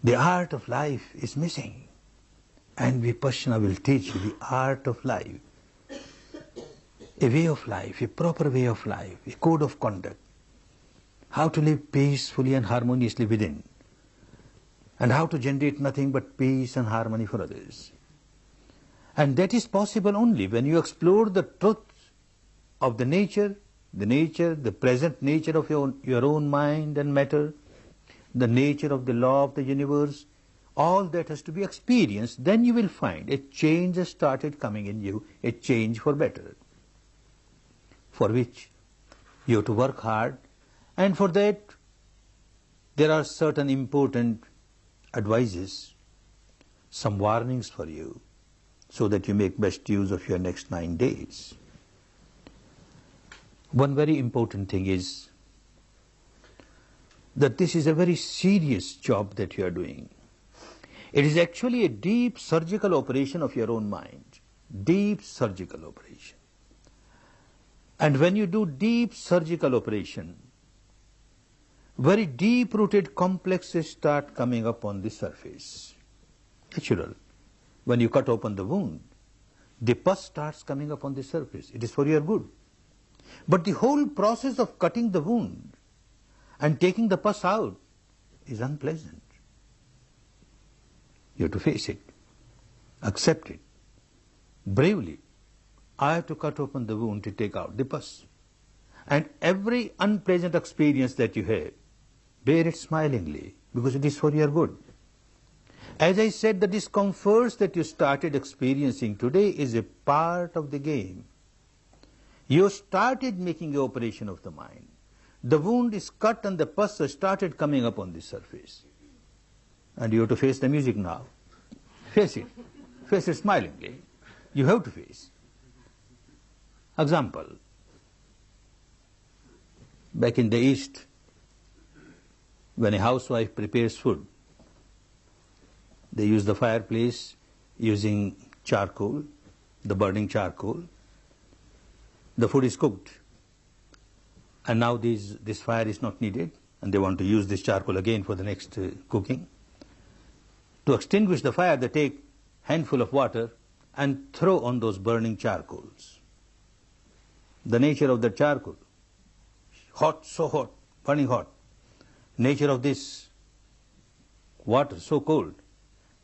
The art of life is missing. And Vipassana will teach you the art of life. A way of life, a proper way of life, a code of conduct. How to live peacefully and harmoniously within. And how to generate nothing but peace and harmony for others. And that is possible only when you explore the truth of the nature, the present nature of your own mind and matter, the nature of the law of the universe. All that has to be experienced. Then you will find a change has started coming in you, a change for better, for which you have to work hard. And for that, there are certain important advices, some warnings for you, so that you make best use of your next 9 days. One very important thing is that this is a very serious job that you are doing. It is actually a deep surgical operation of your own mind. Deep surgical operation. And when you do deep surgical operation, very deep-rooted complexes start coming up on the surface. Natural. When you cut open the wound, the pus starts coming up on the surface. It is for your good. But the whole process of cutting the wound and taking the pus out is unpleasant. You have to face it, accept it, bravely. I have to cut open the wound to take out the pus. And every unpleasant experience that you have, bear it smilingly, because it is for your good. As I said, the discomforts that you started experiencing today is a part of the game. You started making an operation of the mind. The wound is cut and the pus has started coming up on the surface. And you have to face the music now. Face it. Face it smilingly. You have to face. Example. Back in the East, when a housewife prepares food, they use the fireplace using charcoal, the burning charcoal. The food is cooked. And now this fire is not needed, and they want to use this charcoal again for the next cooking. To extinguish the fire, they take a handful of water and throw on those burning charcoals. The nature of the charcoal, hot, so hot, burning hot. Nature of this water, so cold.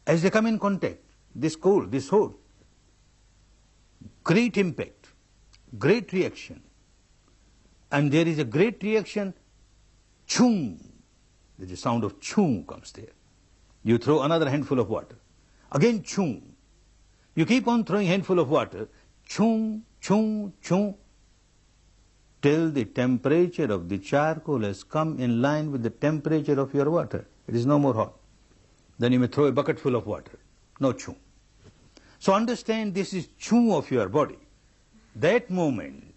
As they come in contact, this cold, this hot, great impact, great reaction. And there is a great reaction, chung. There is a sound of chung comes there. You throw another handful of water. Again chung. You keep on throwing handful of water, chung, chung, chung, till the temperature of the charcoal has come in line with the temperature of your water. It is no more hot. Then you may throw a bucket full of water. No chung. So understand, this is chung of your body. That moment,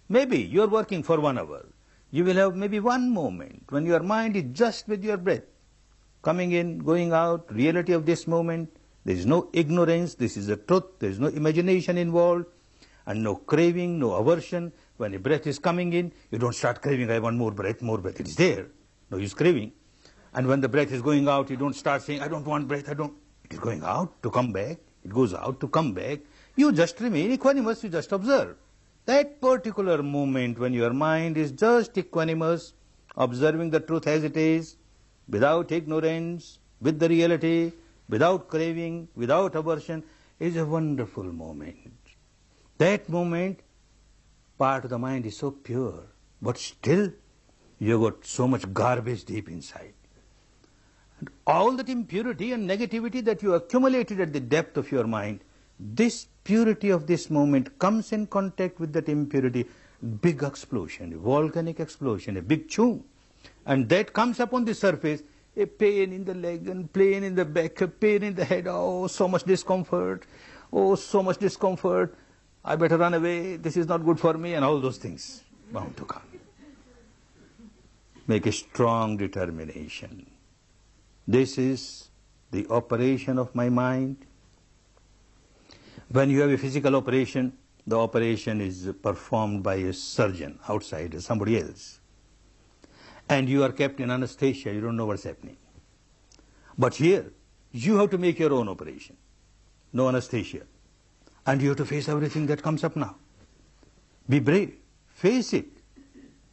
maybe you are working for 1 hour. You will have maybe one moment when your mind is just with your breath. Coming in, going out, reality of this moment. There is no ignorance, this is the truth, there is no imagination involved, and no craving, no aversion. When a breath is coming in, you don't start craving, I want more breath, more breath. It is there, no use craving. And when the breath is going out, you don't start saying, I don't want breath, I don't. It is going out to come back, it goes out to come back. You just remain equanimous, you just observe. That particular moment when your mind is just equanimous, observing the truth as it is, without ignorance, with the reality, without craving, without aversion, is a wonderful moment. That moment, part of the mind is so pure, but still you got so much garbage deep inside. And all that impurity and negativity that you accumulated at the depth of your mind, this purity of this moment comes in contact with that impurity, big explosion, a volcanic explosion, a big chung. And that comes up on the surface, a pain in the leg and pain in the back, a pain in the head, oh, so much discomfort, oh, so much discomfort, I better run away, this is not good for me, and all those things bound to come. Make a strong determination. This is the operation of my mind. When you have a physical operation, the operation is performed by a surgeon outside, somebody else. and you are kept in anesthesia, you don't know what's happening. But here, you have to make your own operation. No anesthesia. And you have to face everything that comes up now. Be brave. Face it.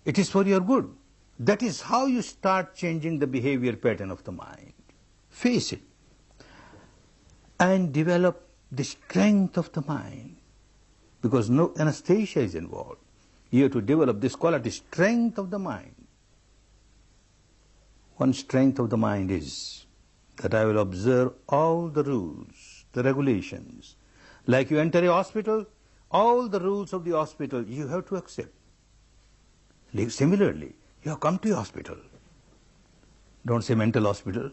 It is for your good. That is how you start changing the behavior pattern of the mind. Face it. And develop the strength of the mind. Because no anesthesia is involved. You have to develop this quality, strength of the mind. One strength of the mind is that I will observe all the rules, the regulations. Like you enter a hospital, all the rules of the hospital you have to accept. Similarly, you have come to a hospital. Don't say mental hospital.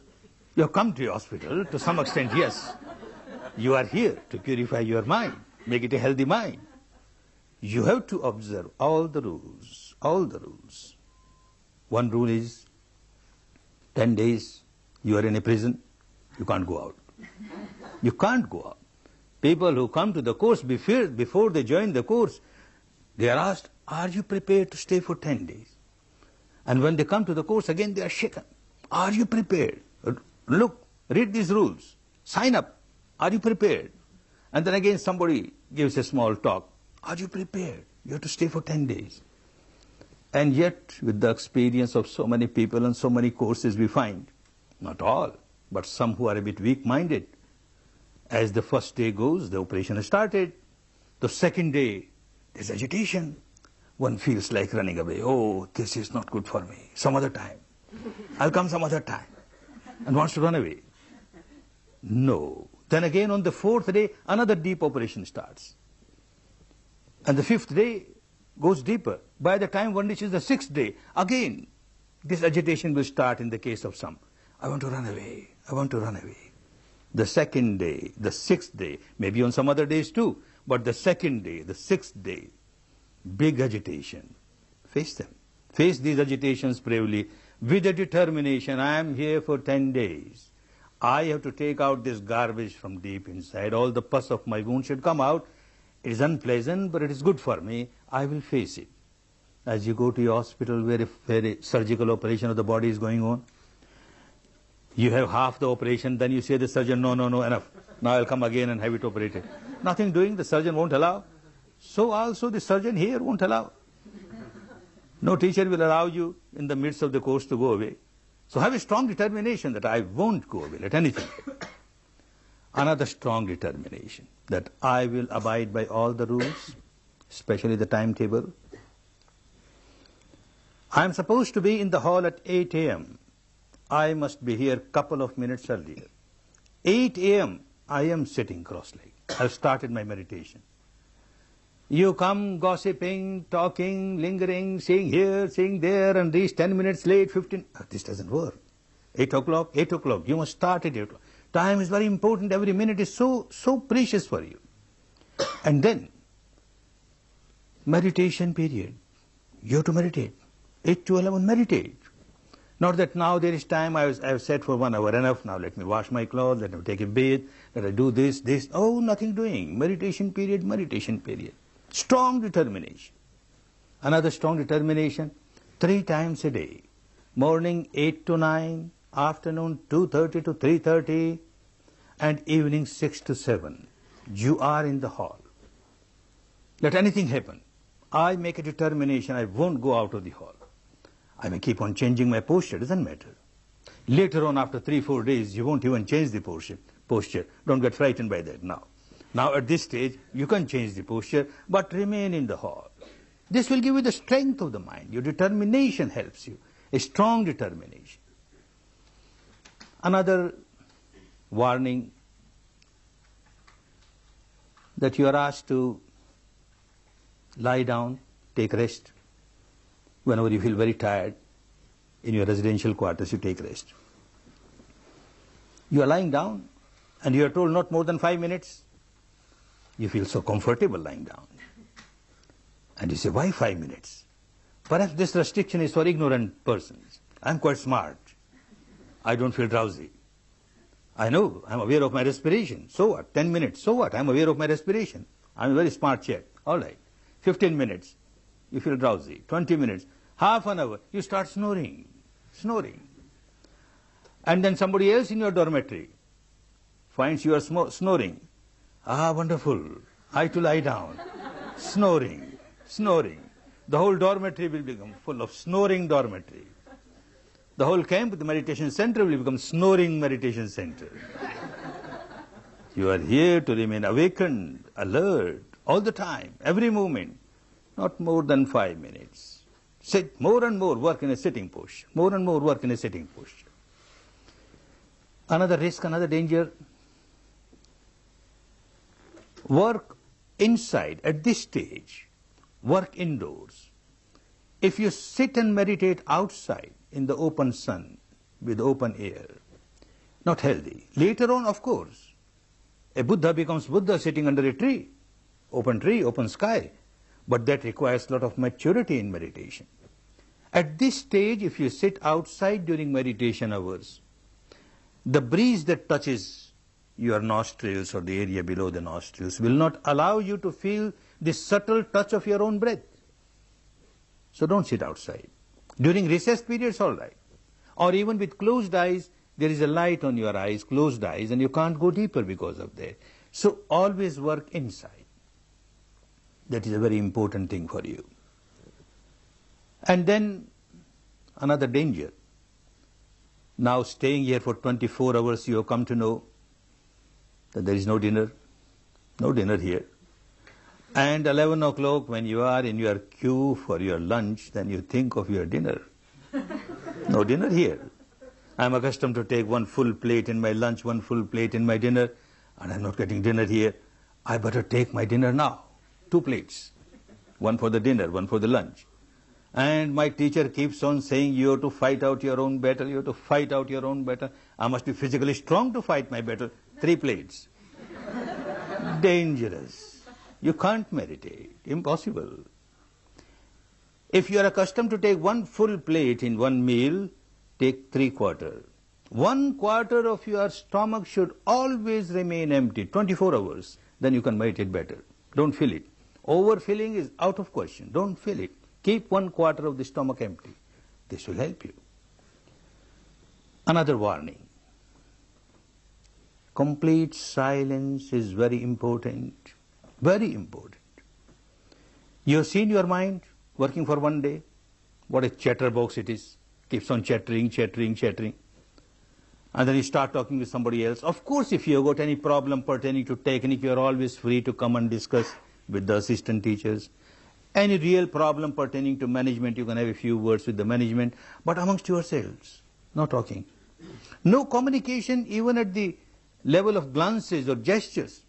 You have come to a hospital to some extent, yes. You are here to purify your mind, make it a healthy mind. You have to observe all the rules, all the rules. One rule is 10 days you are in a prison, you can't go out. You can't go out. People who come to the course before they join the course, they are asked, are you prepared to stay for 10 days? And when they come to the course again, they are shaken. Are you prepared? Look, read these rules. Sign up. Are you prepared? And then again somebody gives a small talk. Are you prepared? You have to stay for 10 days. And yet, with the experience of so many people and so many courses, we find, not all, but some who are a bit weak-minded. As the first day goes, the operation has started. The second day, there's agitation. One feels like running away. Oh, this is not good for me. Some other time. I'll come some other time. And wants to run away. No. Then again on the fourth day, another deep operation starts. And the fifth day goes deeper. By the time one reaches the sixth day, again, this agitation will start in the case of some. I want to run away. I want to run away. The second day, the sixth day, maybe on some other days too, but the second day, the sixth day, big agitation. Face them. Face these agitations bravely with a determination. I am here for 10 days. I have to take out this garbage from deep inside. All the pus of my wound should come out. It is unpleasant, but it is good for me. I will face it. As you go to your hospital where a surgical operation of the body is going on, you have half the operation, then you say to the surgeon, no, enough. Now I'll come again and have it operated. Nothing doing, the surgeon won't allow. So also the surgeon here won't allow. No teacher will allow you in the midst of the course to go away. So have a strong determination that I won't go away, let anything. Another strong determination that I will abide by all the rules, especially the timetable. I am supposed to be in the hall at 8 a.m. I must be here couple of minutes earlier. 8 a.m. I am sitting cross-legged. I've started my meditation. You come gossiping, talking, lingering, saying here, saying there, and reach 10 minutes late, 15. This doesn't work. 8 o'clock, 8 o'clock. You must start at 8 o'clock. Time is very important. Every minute is so precious for you. And then, meditation period. You have to meditate. 8 to 11, meditate. Not that now there is time, I have sat for 1 hour, enough, now let me wash my clothes, let me take a bath, let me do this. Oh, nothing doing. Meditation period, meditation period. Strong determination. Another strong determination, 3 times a day. Morning 8 to 9, afternoon 2:30 to 3:30, and evening 6 to 7. You are in the hall. Let anything happen. I make a determination, I won't go out of the hall. I may keep on changing my posture, doesn't matter. Later on, after 3-4 days, you won't even change the posture. Don't get frightened by that now. Now at this stage, you can change the posture, but remain in the hall. This will give you the strength of the mind. Your determination helps you, a strong determination. Another warning, that you are asked to lie down, take rest. Whenever you feel very tired, in your residential quarters, you take rest. You are lying down, and you are told not more than 5 minutes. You feel so comfortable lying down. And you say, why 5 minutes? Perhaps this restriction is for ignorant persons. I'm quite smart. I don't feel drowsy. I know, I'm aware of my respiration. So what? 10 minutes. So what? I'm aware of my respiration. I'm a very smart chap. All right. 15 minutes. You feel drowsy. 20 minutes. Half an hour. You start snoring. snoring. And then somebody else in your dormitory finds you are snoring. Ah, wonderful. I to lie down. Snoring, snoring. The whole dormitory will become full of snoring dormitory. The whole camp, the meditation center, will become snoring meditation center. You are here to remain awakened, alert, all the time, every moment, not more than 5 minutes. Sit more and more, work in a sitting posture. More and more, work in a sitting posture. Another risk, another danger. Work inside at this stage. Work indoors. If you sit and meditate outside in the open sun with open air, not healthy. Later on, of course, a Buddha becomes Buddha sitting under a tree, open sky. But that requires a lot of maturity in meditation. At this stage, if you sit outside during meditation hours, the breeze that touches your nostrils or the area below the nostrils will not allow you to feel the subtle touch of your own breath. So don't sit outside. During recess periods, all right. Or even with closed eyes, there is a light on your eyes, closed eyes, and you can't go deeper because of that. So always work inside. That is a very important thing for you. And then another danger. Now staying here for 24 hours, you have come to know that there is no dinner here. And 11 o'clock when you are in your queue for your lunch, then you think of your dinner. No dinner here. I am accustomed to take one full plate in my lunch, one full plate in my dinner, and I am not getting dinner here. I better take my dinner now. 2 plates. One for the dinner, one for the lunch. And my teacher keeps on saying, you have to fight out your own battle, you have to fight out your own battle. I must be physically strong to fight my battle. 3 plates. Dangerous. You can't meditate. Impossible. If you are accustomed to take one full plate in one meal, take 3/4. 1/4 of your stomach should always remain empty, 24 hours. Then you can meditate better. Don't fill it. Overfilling is out of question. Don't fill it. Keep 1/4 of the stomach empty. This will help you. Another warning. Complete silence is very important. Very important. You have seen your mind working for one day. What a chatterbox it is. Keeps on chattering. And then you start talking with somebody else. Of course, if you have got any problem pertaining to technique, you are always free to come and discuss with the assistant teachers. Any real problem pertaining to management, you can have a few words with the management. But amongst yourselves, no talking. No communication even at the level of glances or gestures.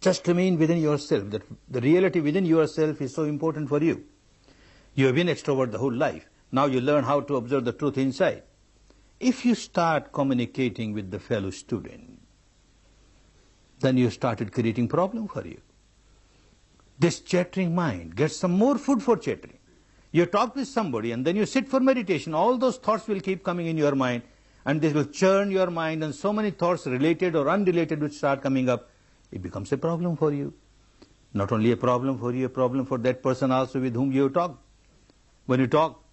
Just remain within yourself. That the reality within yourself is so important for you. You have been extrovert the whole life. Now you learn how to observe the truth inside. If you start communicating with the fellow student, then you started creating problem for you. This chattering mind gets some more food for chattering. You talk with somebody and then you sit for meditation. All those thoughts will keep coming in your mind and this will churn your mind, and so many thoughts related or unrelated will start coming up. It becomes a problem for you. Not only a problem for you, a problem for that person also with whom you talk. When you talk,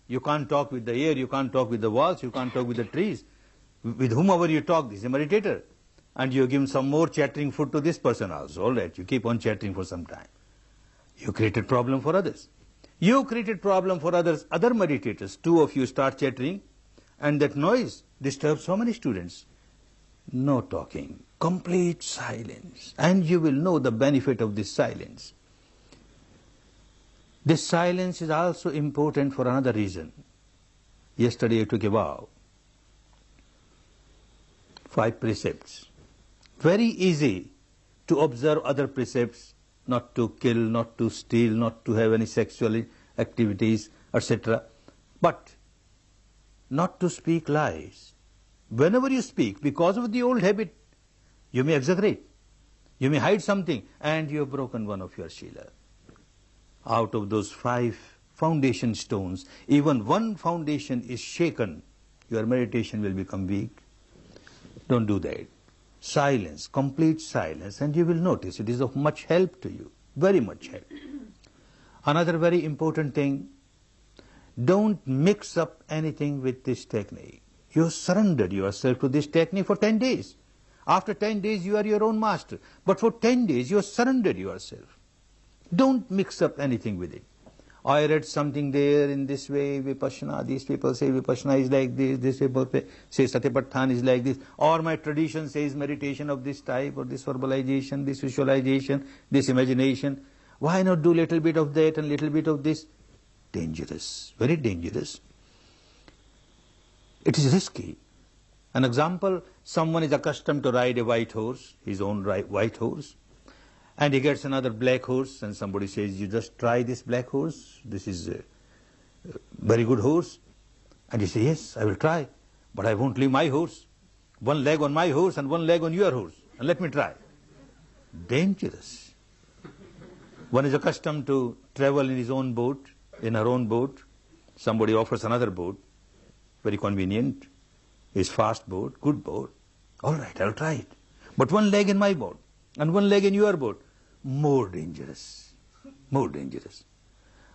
you can't talk with the air, you can't talk with the walls, you can't talk with the trees. With whomever you talk, this is a meditator. And you give some more chattering food to this person also. All right, you keep on chattering for some time. You created problem for others. You created problem for others, other meditators. 2 of you start chattering, and that noise disturbs so many students. No talking, complete silence. And you will know the benefit of this silence. This silence is also important for another reason. Yesterday I took a vow. 5 precepts. Very easy to observe other precepts, not to kill, not to steal, not to have any sexual activities, etc. But not to speak lies. Whenever you speak, because of the old habit, you may exaggerate, you may hide something, and you have broken one of your Shila. Out of those 5 foundation stones, even one foundation is shaken, your meditation will become weak. Don't do that. Silence, complete silence, and you will notice it is of much help to you, very much help. Another very important thing, Don't mix up anything with this technique. You surrendered yourself to this technique for 10 days. After 10 days, you are your own master. But for 10 days, you surrendered yourself. Don't mix up anything with it. I read something there in this way, Vipassana, these people say Vipassana is like this people say Satipatthana is like this, or my tradition says meditation of this type, or this verbalization, this visualization, this imagination. Why not do little bit of that and little bit of this? Dangerous, very dangerous. It is risky. An example, someone is accustomed to ride a white horse, his own white horse, and he gets another black horse, and somebody says, you just try this black horse, this is a very good horse. And he says, yes, I will try, but I won't leave my horse. One leg on my horse and one leg on your horse, and let me try. Dangerous. One is accustomed to travel in his own boat, in her own boat. Somebody offers another boat, very convenient, his fast boat, good boat. All right, I'll try it. But one leg in my boat and one leg in your boat. More dangerous, more dangerous.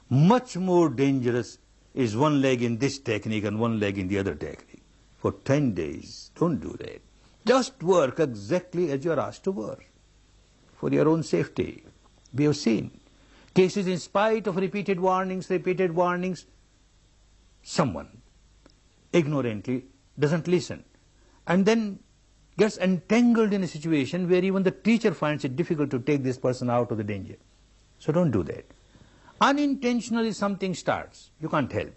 Much more dangerous is one leg in this technique and one leg in the other technique. For 10 days, don't do that. Just work exactly as you are asked to work, for your own safety. We have seen cases in spite of repeated warnings, someone ignorantly doesn't listen and then gets entangled in a situation where even the teacher finds it difficult to take this person out of the danger. So don't do that. Unintentionally something starts, you can't help.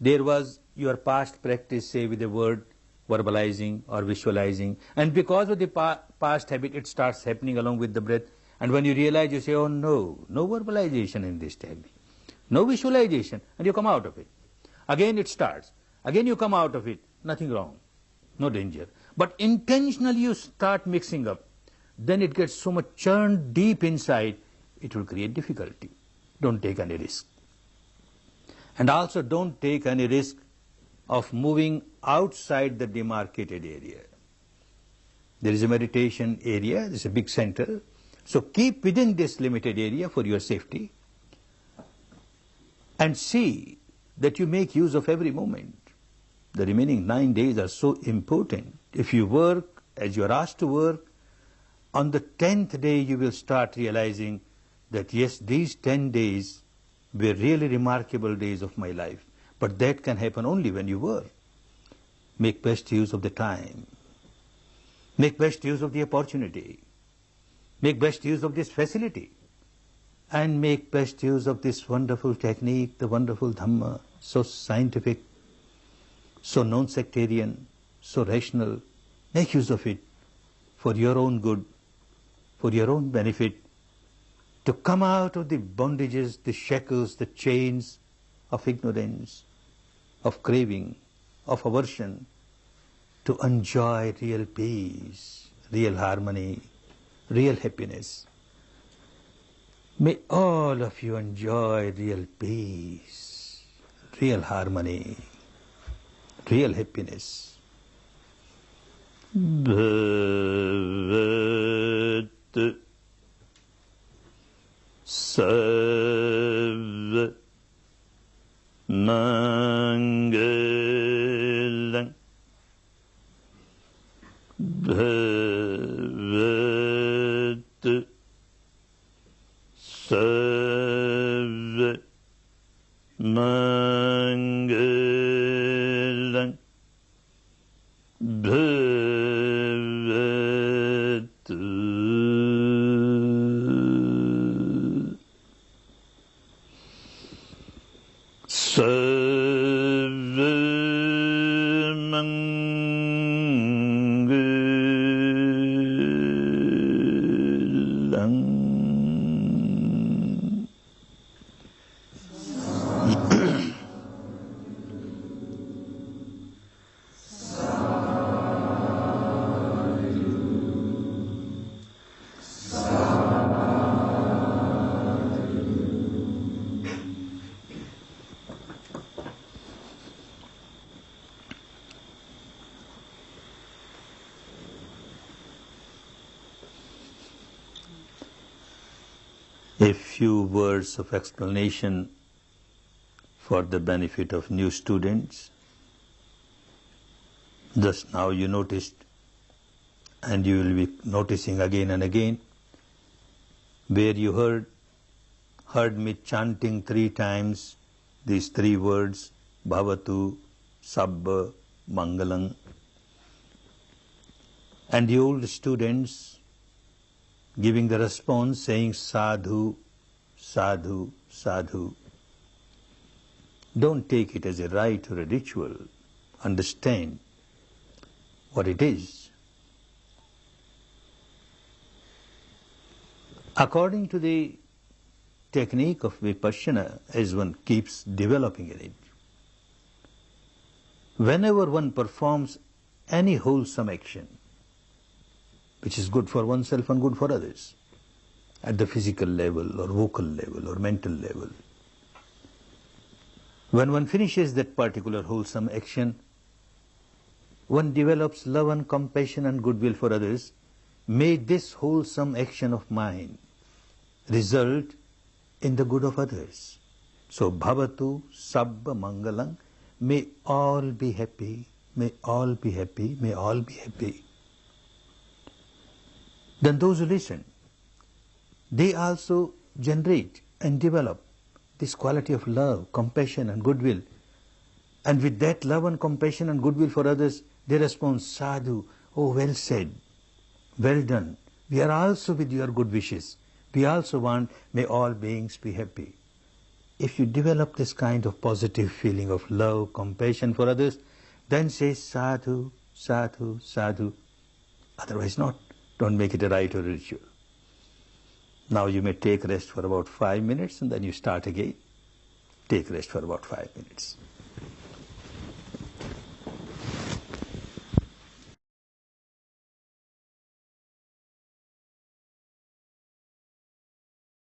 There was your past practice, say with a word, verbalizing or visualizing, and because of the past habit it starts happening along with the breath, and when you realize, you say, oh no, no verbalization in this technique, no visualization, and you come out of it. Again it starts, again you come out of it, nothing wrong, no danger. But intentionally you start mixing up, then it gets so much churned deep inside, it will create difficulty. Don't take any risk. And also don't take any risk of moving outside the demarcated area. There is a meditation area, there is a big center, so keep within this limited area for your safety and see that you make use of every moment. The remaining 9 days are so important. If you work as you are asked to work, on the 10th day you will start realizing that yes, these 10 days were really remarkable days of my life. But that can happen only when you work. Make best use of the time. Make best use of the opportunity. Make best use of this facility. And make best use of this wonderful technique, the wonderful Dhamma, so scientific, so non-sectarian, so rational. Make use of it for your own good, for your own benefit, to come out of the bondages, the shackles, the chains of ignorance, of craving, of aversion, to enjoy real peace, real harmony, real happiness. May all of you enjoy real peace, real harmony, real happiness. Bhavat Sav Mangalang Bhavat Sav Mangalang Bhavat A few words of explanation for the benefit of new students. Just now you noticed, and you will be noticing again and again, where you heard me chanting 3 times these 3 words, Bhavatu, Sabba, Mangalam. And the old students giving the response saying Sadhu, Sadhu, Sadhu. Don't take it as a rite or a ritual. Understand what it is. According to the technique of Vipassana, as one keeps developing in it, whenever one performs any wholesome action, which is good for oneself and good for others, at the physical level or vocal level or mental level, when one finishes that particular wholesome action, one develops love and compassion and goodwill for others. May this wholesome action of mine result in the good of others. So, Bhavatu Sabba Mangalam, may all be happy, may all be happy, may all be happy. Then those who listen, they also generate and develop this quality of love, compassion and goodwill. And with that love and compassion and goodwill for others, they respond, Sadhu, oh well said, well done. We are also with your good wishes. We also want, may all beings be happy. If you develop this kind of positive feeling of love, compassion for others, then say Sadhu, Sadhu, Sadhu. Otherwise not. Don't make it a rite or a ritual. Now you may take rest for about 5 minutes and then you start again. Take rest for about 5 minutes.